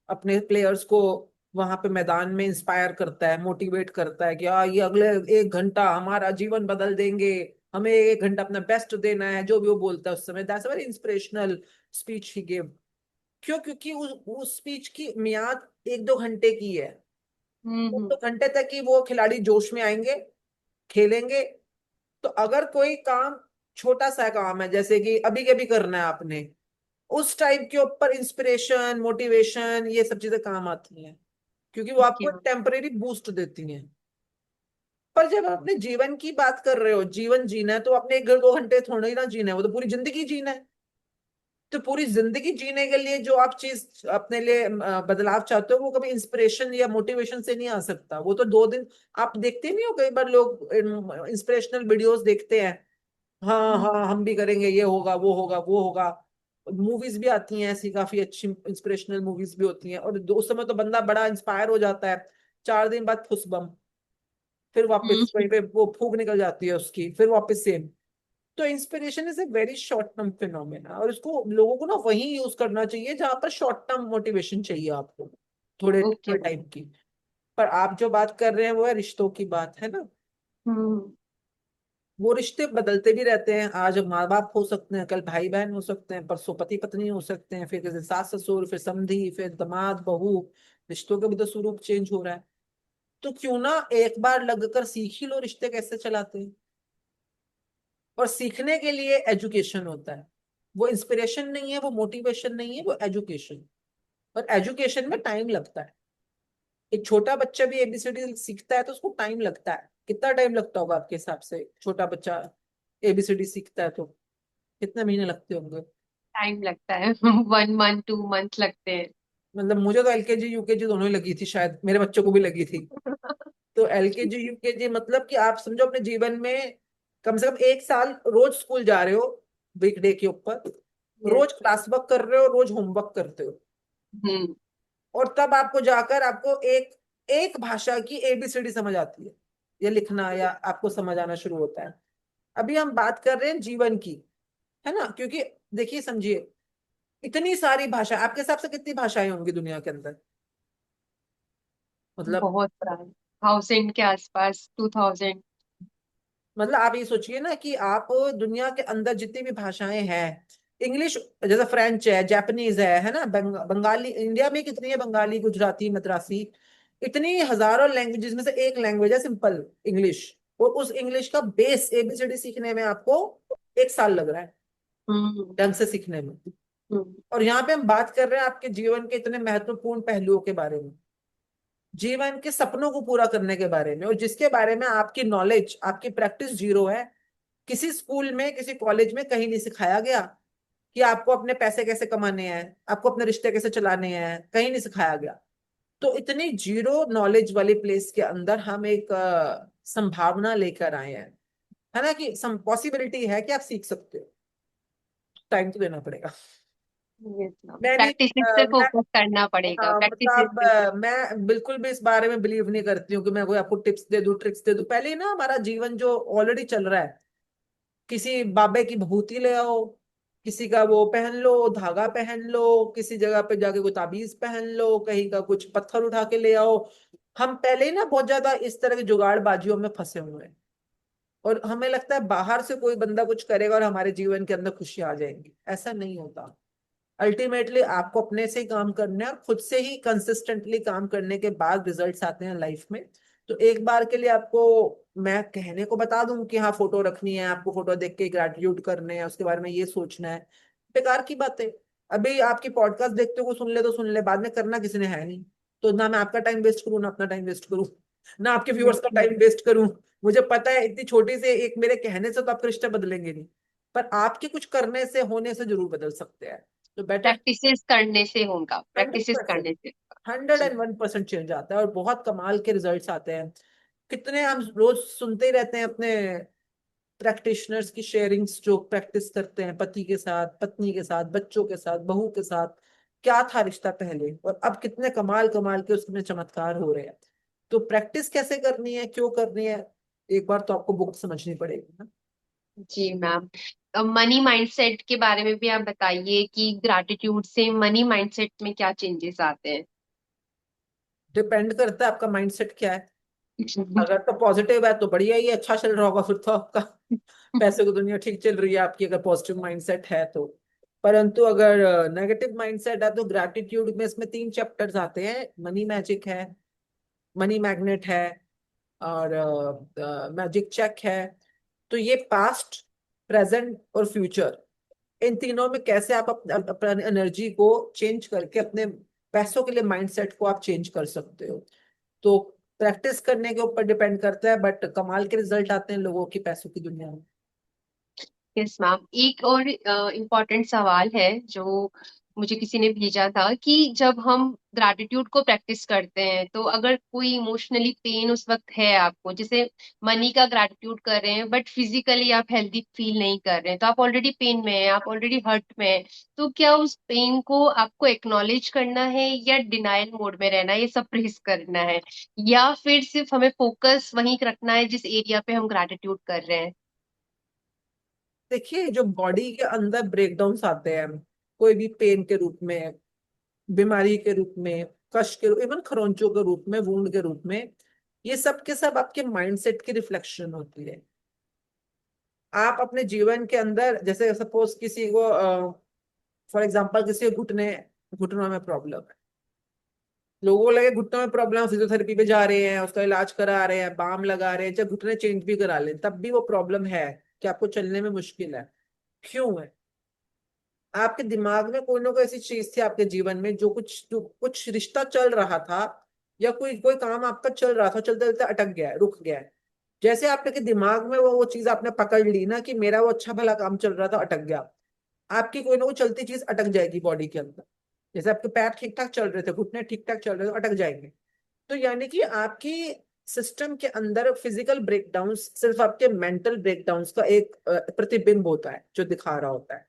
अपने प्लेयर्स को वहां पे मैदान में इंस्पायर करता है, मोटिवेट करता है कि ये अगले 1 घंटा हमारा जीवन बदल देंगे, हमें 1 घंटा अपना बेस्ट देना है, जो भी वो बोलता है उस समय। That's very inspirational speech he give. क्यों? क्योंकि उस स्पीच की मियाद 1-2 घंटे की है। हम्म। 1-2 घंटे तक ही वो खिलाड़ी जोश में आएंगे, खेलेंगे। तो अगर कोई काम, छोटा सा काम है जैसे कि अभी के भी करना है आपने, उस टाइप के ऊपर इंस्पिरेशन, मोटिवेशन, ये सब चीजें काम आती हैं, क्योंकि वो ओके आपको मैम। टेम्परेरी बूस्ट देती हैं। पर जब आप अपने जीवन की बात कर रहे हो, जीवन जीना है, तो अपने 1-2 घंटे थोड़ा ही ना जीना है, वो तो पूरी जिंदगी जीना है। तो पूरी जिंदगी जीने के लिए जो आप चीज अपने लिए बदलाव चाहते हो, वो कभी इंस्पिरेशन या मोटिवेशन से नहीं आ सकता। वो तो 2 दिन, आप देखते नहीं हो कई बार लोग इंस्पिरेशनल वीडियोस देखते हैं, हाँ हम्म हाँ हम भी करेंगे, ये होगा, वो होगा, वो होगा। मूवीज भी आती हैं ऐसी, काफी अच्छी इंस्पिरेशनल मूवीज भी होती हैं, और उस समय तो बंदा बड़ा इंस्पायर हो जाता है। 4 दिन बाद फुस बम, फिर वापस हम्म वहीं पे वो फूक निकल जाती है उसकी, फिर वापस सेम। तो inspiration is a very short term phenomena, और इसको लोगों को ना वही यूज करना चाहिए जहां पर शॉर्ट टर्म मोटिवेशन चाहिए आपको, थोड़े ओके थोड़े मैम। टाइम की। पर आप जो बात कर रहे हैं वो है रिश्तों की बात, है ना। हम्म वो रिश्ते बदलते भी रहते हैं, आज माँ बाप हो सकते हैं, कल भाई बहन हो सकते हैं, परसों पति पत्नी हो सकते हैं, फिर किसी सास ससुर, फिर समधी, फिर दामाद बहू। रिश्तों का भी तो स्वरूप चेंज हो रहा है। तो क्यों ना एक बार लगकर सीख ही लो रिश्ते कैसे चलाते हैं। और सीखने के लिए एजुकेशन होता है, वो इंस्पिरेशन नहीं है, वो मोटिवेशन नहीं है, वो एजुकेशन। और एजुकेशन में टाइम लगता है। एक छोटा बच्चा भी एबीसीडी सीखता है तो उसको टाइम लगता है। कितना टाइम लगता होगा आपके हिसाब से? छोटा बच्चा एबीसीडी सीखता है तो कितने महीने लगते होंगे? टाइम लगता है 1 मंथ 2 मंथ लगते हैं। मतलब मुझे तो एलकेजी यूकेजी दोनों ही लगी थी, शायद मेरे बच्चों को भी लगी थी। तो एलकेजी यूकेजी मतलब कि आप समझो अपने जीवन में कम से कम 1 साल रोज स्कूल जा रहे हो, वीकडे के ऊपर, यस। रोज क्लास वर्क कर रहे हो, रोज होमवर्क करते हो। हम्म और तब आपको जाकर आपको एक एक भाषा की एबीसीडी समझ आती है, या लिखना या आपको समझ आना शुरू होता है। अभी हम बात कर रहे हैं जीवन की, है ना, क्योंकि देखिए समझिए, इतनी सारी भाषा, आपके हिसाब से कितनी भाषाएं होंगी दुनिया के अंदर? मतलब बहुत पुराने, 1000 के आसपास, 2000। आप ये सोचिए ना कि आप दुनिया के अंदर जितनी भी भाषाएं हैं, इंग्लिश, जैसे फ्रेंच है, जापानीज है ना, बंगाली, इंडिया में कितनी है, बंगाली, गुजराती, मद्रासी, इतनी हजारों लैंग्वेजेस में से एक लैंग्वेज है सिंपल इंग्लिश। और उस इंग्लिश का बेस एबीसीडी सीखने में आपको 1 साल लग रहा है, हम्म। ढंग से सीखने में। हम्म। और यहाँ पे हम बात कर रहे हैं आपके जीवन के इतने महत्वपूर्ण पहलुओं के बारे में, जीवन के सपनों को पूरा करने के बारे में, और जिसके बारे में आपकी नॉलेज, आपकी प्रैक्टिस जीरो है। किसी स्कूल में, किसी कॉलेज में कहीं नहीं सिखाया गया कि आपको अपने पैसे कैसे कमाने हैं, आपको अपने रिश्ते कैसे चलाने हैं, कहीं नहीं सिखाया गया। तो इतनी जीरो नॉलेज वाली प्लेस के अंदर हम एक संभावना लेकर आए हैं, है ना, कि पॉसिबिलिटी है कि आप सीख सकते हो। टाइम तो देना पड़ेगा। मैं नहीं प्रैक्टिस से मैं फोकस करना पड़ेगा, प्रैक्टिस से। मैं बिल्कुल भी इस बारे में बिलीव नहीं करती हूँ कि मैं कोई आपको टिप्स दे दूं, ट्रिक्स दे दूं। पहले ही ना हमारा जीवन जो ऑलरेडी चल रहा है, किसी बाबे की भभूति ले आओ, किसी का वो पहन लो, धागा पहन लो, किसी जगह पे जाके कोई ताबीज पहन लो, कहीं का कुछ पत्थर उठा के ले आओ। हम पहले ही ना बहुत ज्यादा इस तरह की जुगाड़बाजियों में फंसे हुए हैं, और हमें लगता है बाहर से कोई बंदा कुछ करेगा और हमारे जीवन के अंदर खुशी आ जाएंगी। ऐसा नहीं होता। अल्टीमेटली आपको अपने से ही काम करना है, और खुद से ही कंसिस्टेंटली काम करने के बाद रिजल्ट्स आते हैं लाइफ में। तो एक बार के लिए आपको मैं कहने को बता दूं कि हाँ फोटो रखनी है, आपको फोटो देख के ग्रेटिट्यूड करने हैं, उसके बारे में ये सोचना है, बेकार की बात है। अभी आपकी पॉडकास्ट देखते हो, सुन ले तो सुन ले, बाद में करना किसी ने है नहीं। तो ना मैं आपका टाइम वेस्ट करूँ, ना अपना टाइम वेस्ट करूँ, ना आपके व्यूअर्स का टाइम वेस्ट करूँ। मुझे पता है इतनी छोटी से एक मेरे कहने से तो आपके रिश्ते बदलेंगे नहीं, पर आपके कुछ करने से, होने से जरूर बदल सकते हैं। तो बेटर, प्रैक्टिस करने से होगा, हंड्रेड प्रैक्टिस परसेंट करने से। हंड्रेड जी। एंड वन परसेंट चेंज आता है, और बहुत कमाल के रिजल्ट्स आते हैं। कितने हम रोज सुनते ही रहते हैं अपने प्रैक्टिशनर्स की शेयरिंग्स, जो प्रैक्टिस करते हैं पति के साथ, पत्नी के साथ, बच्चों के साथ, बहू के साथ, क्या था रिश्ता पहले और अब कितने कमाल कमाल के उसमें चमत्कार हो रहे हैं। तो प्रैक्टिस कैसे करनी है, क्यों करनी है, एक बार तो आपको बुक समझनी पड़ेगी ना। जी मैम। मनी माइंडसेट के बारे में भी आप बताइए कि ग्रैटिट्यूड से मनी माइंडसेट में क्या चेंजेस आते हैं। डिपेंड करता है आपका माइंडसेट क्या है। जी। अगर तो पॉजिटिव है तो बढ़िया ही, अच्छा चल रहा होगा फिर तो आपका, पैसे की दुनिया ठीक चल रही है आपकी, अगर पॉजिटिव माइंडसेट है तो। परंतु अगर नेगेटिव माइंडसेट है तो ग्रैटिट्यूड में इसमें 3 चैप्टर्स आते हैं। मनी मैजिक है, मनी मैग्नेट है, और मैजिक चेक है। तो ये पास्ट, प्रेजेंट और फ्यूचर, इन तीनों में कैसे आप अपनी एनर्जी को चेंज करके अपने पैसों के लिए माइंडसेट को आप चेंज कर सकते हो। तो प्रैक्टिस करने के ऊपर डिपेंड करता है, बट कमाल के रिजल्ट आते हैं लोगों की पैसों की दुनिया में। यस मैम, एक और इम्पोर्टेंट सवाल है जो मुझे किसी ने भेजा था कि जब हम ग्रैटिट्यूड को प्रैक्टिस करते हैं तो अगर कोई इमोशनली पेन उस वक्त है आपको, जैसे मनी का ग्रैटिट्यूड कर रहे हैं बट फिजिकली आप हेल्दी फील नहीं कर रहे हैं, तो आप ऑलरेडी पेन में हैं, आप ऑलरेडी हर्ट में हैं, तो क्या उस पेन को आपको एक्नॉलेज करना है या डिनायल मोड में रहना है, ये सप्रेस करना है, या फिर सिर्फ हमें फोकस वहीं रखना है जिस एरिया पे हम ग्रैटिट्यूड कर रहे हैं। देखिए, जो बॉडी के अंदर ब्रेकडाउन्स आते हैं, कोई भी पेन के रूप में, बीमारी के रूप में, कष्ट के रूप, इवन खरोंचों के रूप में, वुंड के रूप में, ये सब के सब आपके माइंडसेट की रिफ्लेक्शन होती है। आप अपने जीवन के अंदर, जैसे सपोज किसी को, फॉर एग्जांपल किसी को घुटनों में प्रॉब्लम है, लोगों को लगे घुटनों में प्रॉब्लम, फिजियोथेरेपी पे जा रहे हैं, उसका इलाज करा रहे हैं, बाम लगा रहे हैं, चाहे घुटने चेंज भी करा लें, तब भी वो प्रॉब्लम है कि आपको चलने में मुश्किल है। क्यों है? आपके दिमाग में कोई ना कोई ऐसी चीज थी आपके जीवन में, जो कुछ रिश्ता चल रहा था, या कोई कोई काम आपका चल रहा था, चलते चलते अटक गया है, रुक गया है। जैसे आपके के दिमाग में वो चीज आपने पकड़ ली ना, कि मेरा वो अच्छा भला काम चल रहा था, अटक गया, आपकी कोई ना कोई चलती चीज अटक जाएगी बॉडी के अंदर। जैसे आपके पैर ठीक ठाक चल रहे थे, घुटने ठीक ठाक चल रहे थे, तो अटक जाएंगे। तो यानी कि आपकी सिस्टम के अंदर फिजिकल ब्रेकडाउन सिर्फ आपके मेंटल ब्रेकडाउन का एक प्रतिबिंब होता है जो दिखा रहा होता है।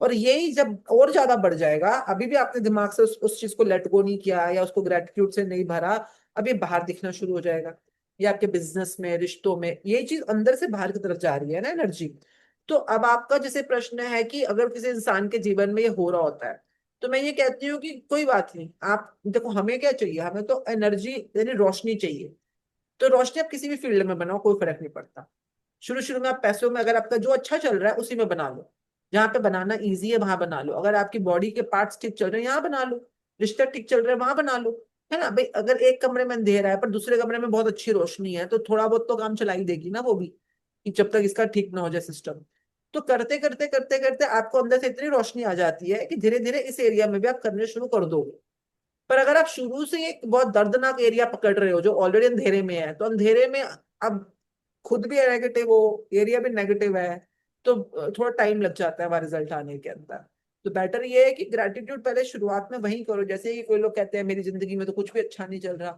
और यही जब और ज्यादा बढ़ जाएगा, अभी भी आपने दिमाग से उस चीज को लेट गो नहीं किया या उसको ग्रेटिट्यूड से नहीं भरा, अभी बाहर दिखना शुरू हो जाएगा। या आपके बिजनेस में, रिश्तों में, ये चीज अंदर से बाहर की तरफ जा रही है ना, एनर्जी। तो अब आपका जैसे प्रश्न है कि अगर किसी इंसान के जीवन में ये हो रहा होता है, तो मैं ये कहती हूँ कि कोई बात नहीं। आप देखो, हमें क्या चाहिए, हमें तो एनर्जी यानी रोशनी चाहिए। तो रोशनी आप किसी भी फील्ड में बनाओ, कोई फर्क नहीं पड़ता। शुरू शुरू में आप पैसों में, अगर आपका जो अच्छा चल रहा है उसी में बना लो। जहाँ पे बनाना इजी है वहां बना लो। अगर आपकी बॉडी के पार्ट्स ठीक चल रहे हैं यहाँ बना लो। रिश्ते ठीक चल रहे हैं वहां बना लो। है ना भाई, अगर एक कमरे में अंधेरा है पर दूसरे कमरे में बहुत अच्छी रोशनी है, तो थोड़ा बहुत तो काम चला ही देगी ना वो भी, कि जब तक इसका ठीक ना हो जाए सिस्टम। तो करते करते करते करते आपको अंदर से इतनी रोशनी आ जाती है कि धीरे धीरे इस एरिया में भी आप करने शुरू कर दोगे। पर अगर आप शुरू से एक बहुत दर्दनाक एरिया पकड़ रहे हो जो ऑलरेडी अंधेरे में है, तो अंधेरे में अब खुद भी नेगेटिव हो, एरिया भी नेगेटिव है, तो थोड़ा टाइम लग जाता है वहां रिजल्ट आने के अंदर। तो बेटर ये है कि ग्रेटिट्यूड पहले शुरुआत में वही करो। जैसे कि कोई लोग कहते हैं मेरी जिंदगी में तो कुछ भी अच्छा नहीं चल रहा,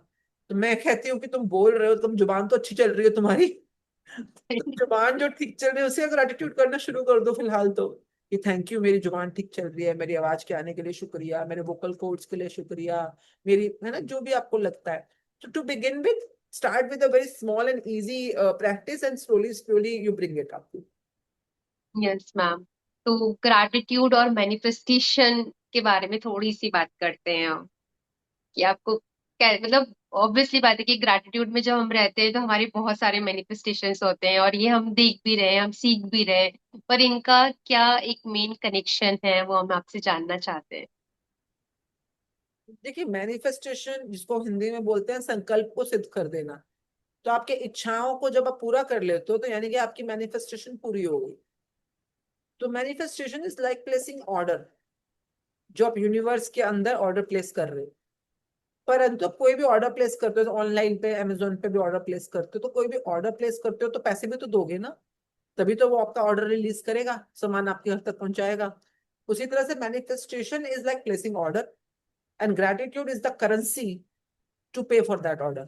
तो मैं कहती हूँ कि तुम बोल रहे हो, तुम जुबान तो अच्छी चल रही है तुम्हारी। तो जुबान जो ठीक चल रही है उसे ग्रेटिट्यूड करना शुरू कर दो फिलहाल तो, कि थैंक यू, मेरी जुबान ठीक चल रही है, मेरी आवाज के आने के लिए शुक्रिया, मेरे वोकल कोड्स के लिए शुक्रिया, मेरी, है ना, जो भी आपको लगता है। तो to begin with, start with a very small and easy practice, and slowly you bring it up. Yes ma'am. तो ग्रैटिट्यूड और मैनिफेस्टेशन के बारे में थोड़ी सी बात करते हैं हम, कि आपको क्या मतलब, ऑब्वियसली बात है कि ग्रैटिट्यूड में जब हम रहते हैं तो हमारे बहुत सारे मैनिफेस्टेशंस होते हैं, और ये हम देख भी रहे हैं, हम सीख भी रहे हैं, पर इनका क्या एक मेन कनेक्शन है वो हम आपसे जानना चाहते हैं। देखिए, मैनिफेस्टेशन जिसको हिंदी में बोलते हैं संकल्प को सिद्ध कर देना। तो आपके इच्छाओं को जब आप पूरा कर लेते हो तो यानी कि आपकी मैनिफेस्टेशन पूरी हो गई। तो manifestation is like placing order, जो आप यूनिवर्स के अंदर ऑर्डर प्लेस कर रहे हो। परंतु आप कोई भी ऑर्डर प्लेस करते हो, तो ऑनलाइन पे, अमेजोन पे भी ऑर्डर प्लेस करते हो, तो कोई भी ऑर्डर प्लेस करते हो तो पैसे भी तो दोगे ना, तभी तो वो आपका ऑर्डर रिलीज करेगा, सामान आपके घर तक पहुंचाएगा। उसी तरह से manifestation is like placing order, and gratitude is the currency to pay for that order.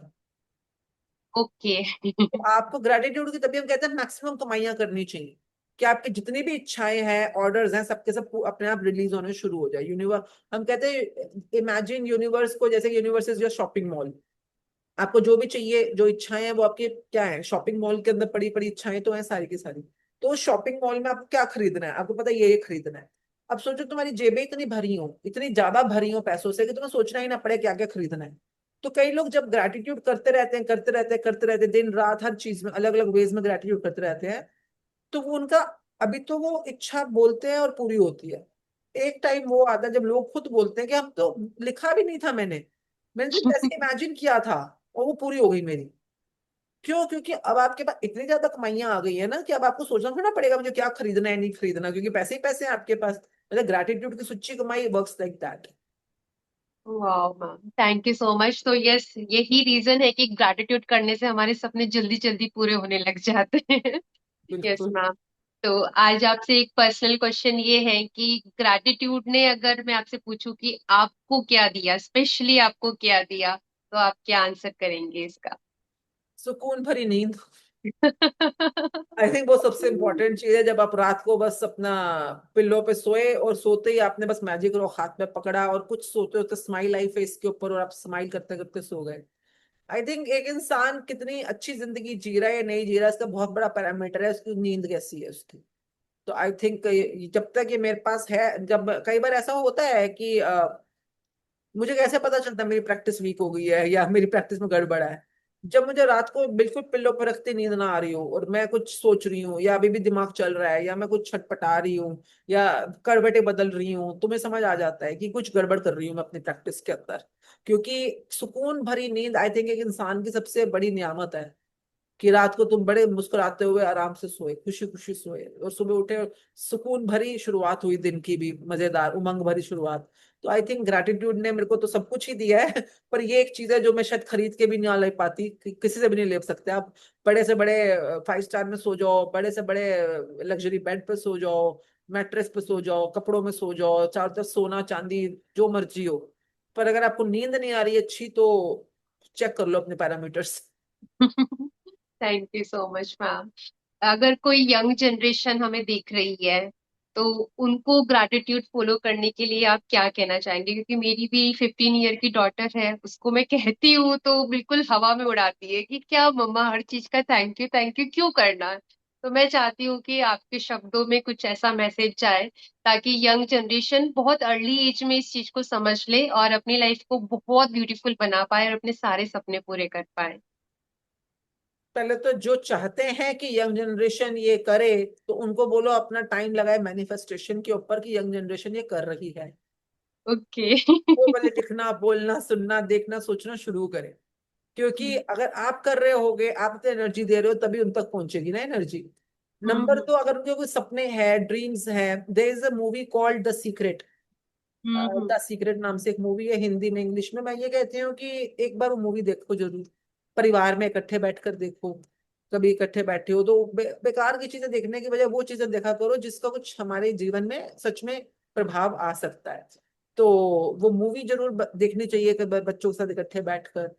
Okay. तो आपको ग्रेटिट्यूड की, तभी हम कहते हैं मैक्सिमम कमाइयां करनी चाहिए, कि आपकी जितनी भी इच्छाएं हैं, ऑर्डर्स हैं, सबके सब अपने आप रिलीज होने शुरू हो जाए। यूनिवर्स, हम कहते हैं, इमेजिन यूनिवर्स को जैसे universe is your shopping mall. आपको जो भी चाहिए, जो इच्छाएं हैं, वो आपके क्या है, शॉपिंग मॉल के अंदर पड़ी पड़ी इच्छाएं तो है सारी की सारी। तो उस शॉपिंग मॉल में आपको क्या खरीदना है, आपको पता है ये खरीदना है। अब सोचो तुम्हारी जेबें इतनी भरी हो, इतनी ज्यादा भरी हो पैसों से, कि तुम्हें सोचना ही ना पड़े क्या क्या खरीदना है। तो कई लोग जब ग्रैटिट्यूड करते रहते हैं, करते रहते हैं, करते रहते हैं, दिन रात हर चीज में अलग अलग वेज में ग्रैटिट्यूड करते रहते हैं, तो वो उनका, अभी तो वो इच्छा बोलते हैं और पूरी होती है। एक टाइम वो आता है जब लोग खुद बोलते हैं कि हम तो, लिखा भी नहीं था मैंने, मैंने सिर्फ ऐसे इमेजिन किया था और वो पूरी हो गई मेरी। क्यों? क्योंकि अब आपके पास इतनी ज्यादा कमाइयां आ गई है ना, कि अब आपको सोचना थोड़ा पड़ेगा मुझे क्या खरीदना है नहीं खरीदना, क्योंकि पैसे ही पैसे हैं आपके पास। मतलब ग्रैटिट्यूड की सच्ची कमाई वर्क्स लाइक दैट। वाह ma'am, thank you so much. तो यस, यही रीजन है कि ग्रैटिट्यूड करने से हमारे सपने जल्दी जल्दी पूरे होने लग जाते हैं। यस बिल्कुल। मैम। तो आज आपसे एक पर्सनल क्वेश्चन ये है कि ग्रैटिट्यूड ने, अगर मैं आपसे पूछूं कि आपको क्या दिया, स्पेशली आपको क्या दिया, तो आप क्या आंसर करेंगे इसका? सुकून भरी नींद। आई थिंक वो सबसे इंपॉर्टेंट चीज है। जब आप रात को बस अपना पिल्लो पे सोए और सोते ही आपने बस मैजिक रॉक हाथ में पकड़ा और कुछ सोते होते स्माइल आई फेस के ऊपर और आप स्माइल करते करते सो गए। आई थिंक एक इंसान कितनी अच्छी जिंदगी जी रहा है या नहीं जी रहा है, इसका बहुत बड़ा पैरामीटर है उसकी नींद कैसी है उसकी। तो आई थिंक जब तक ये मेरे पास है, जब कई बार ऐसा होता है कि मुझे कैसे पता चलता है मेरी प्रैक्टिस वीक हो गई है या मेरी प्रैक्टिस में गड़बड़ है, जब मुझे रात को बिल्कुल पिल्लो पर रखते नींद ना आ रही हो और मैं कुछ सोच रही हूँ या अभी भी दिमाग चल रहा है या मैं कुछ छटपटा रही हूँ या करवटें बदल रही हूँ, तो मुझे समझ आ जाता है कि कुछ गड़बड़ कर रही हूँ मैं अपनी प्रैक्टिस के अंदर। क्योंकि सुकून भरी नींद आई थिंक एक इंसान की सबसे बड़ी नियामत है, कि रात को तुम बड़े मुस्कुराते हुए आराम से सोए, खुशी खुशी सोए और सुबह उठे और सुकून भरी शुरुआत हुई दिन की भी, मजेदार उमंग भरी शुरुआत। तो आई थिंक ग्रैटिट्यूड ने मेरे को तो सब कुछ ही दिया है। पर ये एक चीज है जो मैं शायद खरीद के भी नहीं ले पाती, किसी से भी नहीं ले सकते आप। बड़े से बड़े 5 स्टार में सो जाओ, बड़े से बड़े लग्जरी बेड पे सो जाओ, मैट्रेस पे सो जाओ, कपड़ों में सो जाओ, चारों तरफ सोना चांदी जो मर्जी हो, पर अगर आपको नींद नहीं आ रही अच्छी तो चेक कर लो अपने parameters. Thank you so much ma'am. अगर कोई यंग जनरेशन हमें देख रही है, तो उनको ग्रैटिट्यूड फॉलो करने के लिए आप क्या कहना चाहेंगे? क्योंकि मेरी भी 15 ईयर की डॉटर है, उसको मैं कहती हूँ तो बिल्कुल हवा में उड़ाती है कि क्या मम्मा हर चीज का थैंक यू क्यों करना। तो मैं चाहती हूँ कि आपके शब्दों में कुछ ऐसा मैसेज जाए ताकि यंग जनरेशन बहुत अर्ली एज में इस चीज को समझ ले और अपनी लाइफ को बहुत ब्यूटीफुल बना पाए और अपने सारे सपने पूरे कर पाए। पहले तो जो चाहते हैं कि यंग जनरेशन ये करे, तो उनको बोलो अपना टाइम लगाए मैनिफेस्टेशन के ऊपर कि यंग जनरेशन ये कर रही है। ओके। वो पहले लिखना, बोलना, सुनना, देखना, सोचना शुरू करें। क्योंकि अगर आप कर रहे होगे, आप इतनी एनर्जी दे रहे हो, तभी उन तक पहुंचेगी ना एनर्जी। नंबर हम्म। 2, अगर उनके कोई सपने हैं, ड्रीम्स हैं, there is a movie called the secret. Hmm. The secret नाम से एक मूवी है, हिंदी में, इंग्लिश में। मैं ये कहती हूँ कि एक बार वो मूवी देखो जरूर। परिवार में इकट्ठे बैठकर देखो। कभी इकट्ठे बैठे हो तो बेकार की चीजें देखने की बजाय वो चीजें देखा करो जिसका कुछ हमारे जीवन में सच में प्रभाव आ सकता है। तो वो मूवी जरूर देखनी चाहिए कि बच्चों के साथ इकट्ठे बैठकर।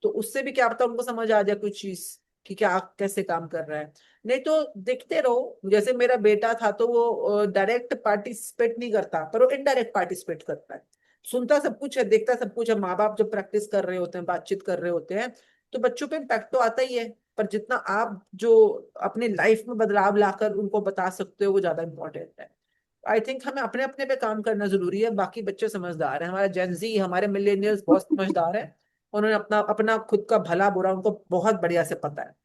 तो उससे भी क्या पता उनको समझ आ जाए कुछ चीज कि क्या कैसे काम कर रहा है। नहीं तो देखते रहो। जैसे मेरा बेटा था तो वो डायरेक्ट पार्टिसिपेट नहीं करता, पर वो इनडायरेक्ट पार्टिसिपेट करता है। सुनता सब कुछ है, देखता सब कुछ है। माँ बाप जब प्रैक्टिस कर रहे होते हैं, बातचीत कर रहे होते हैं, तो बच्चों पे इम्पैक्ट तो आता ही है। पर जितना आप जो अपनी लाइफ में बदलाव लाकर उनको बता सकते हो, वो ज्यादा इंपॉर्टेंट है। आई थिंक हमें अपने अपने पे काम करना जरूरी है। बाकी बच्चे समझदार हैं, हमारे जेंजी, हमारे मिलेनियल्स बहुत समझदार हैं। उन्होंने अपना अपना खुद का भला बुरा उनको बहुत बढ़िया से पता है।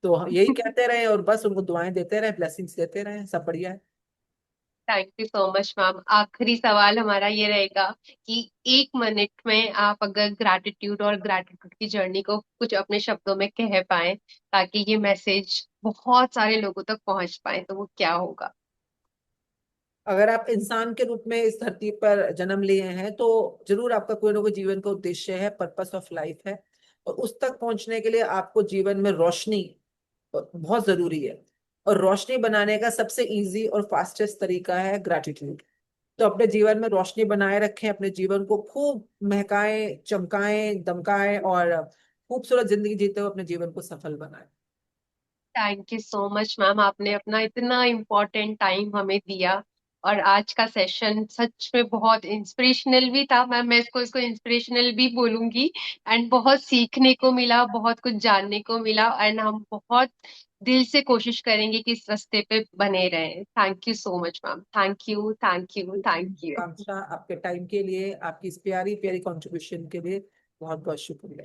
तो हम यही कहते रहे और बस उनको दुआएं देते रहे, ब्लेसिंग्स देते रहे, सब बढ़िया है। Thank you so much ma'am. आखिरी सवाल हमारा ये रहेगा कि 1 मिनट में आप अगर ग्रैटिट्यूड और ग्रैटिट्यूड की जर्नी को कुछ अपने शब्दों में कह पाए ताकि ये मैसेज बहुत सारे लोगों तक पहुंच पाए, तो वो क्या होगा? अगर आप इंसान के रूप में इस धरती पर जन्म लिए हैं, तो जरूर आपका कोई ना कोई जीवन का उद्देश्य है, पर्पस ऑफ लाइफ है। और उस तक पहुंचने के लिए आपको जीवन में रोशनी बहुत जरूरी है। और रोशनी बनाने का सबसे इजी और फास्टेस्ट तरीका है ग्रैटिट्यूड। तो अपने जीवन में रोशनी बनाए रखें, अपने जीवन को खूब महकाएं, चमकाएं, दमकाएं, और खूबसूरत जिंदगी जीते हुए अपने जीवन को सफल बनाएं। Thank you so much ma'am, आपने अपना इतना इम्पोर्टेंट टाइम हमें दिया। और आज का सेशन सच में बहुत इंस्पिरेशनल भी था मैम, मैं इसको इसको इंस्पिरेशनल भी बोलूंगी। एंड बहुत सीखने को मिला, बहुत कुछ जानने को मिला, एंड हम बहुत दिल से कोशिश करेंगे कि इस रास्ते पे बने रहें। Thank you so much ma'am, thank you thank you thank you. Akanksha, आपके टाइम के लिए, आपकी इस प्यारी प्यारी कंट्रीब्यूशन के लिए बहुत बहुत शुक्रिया।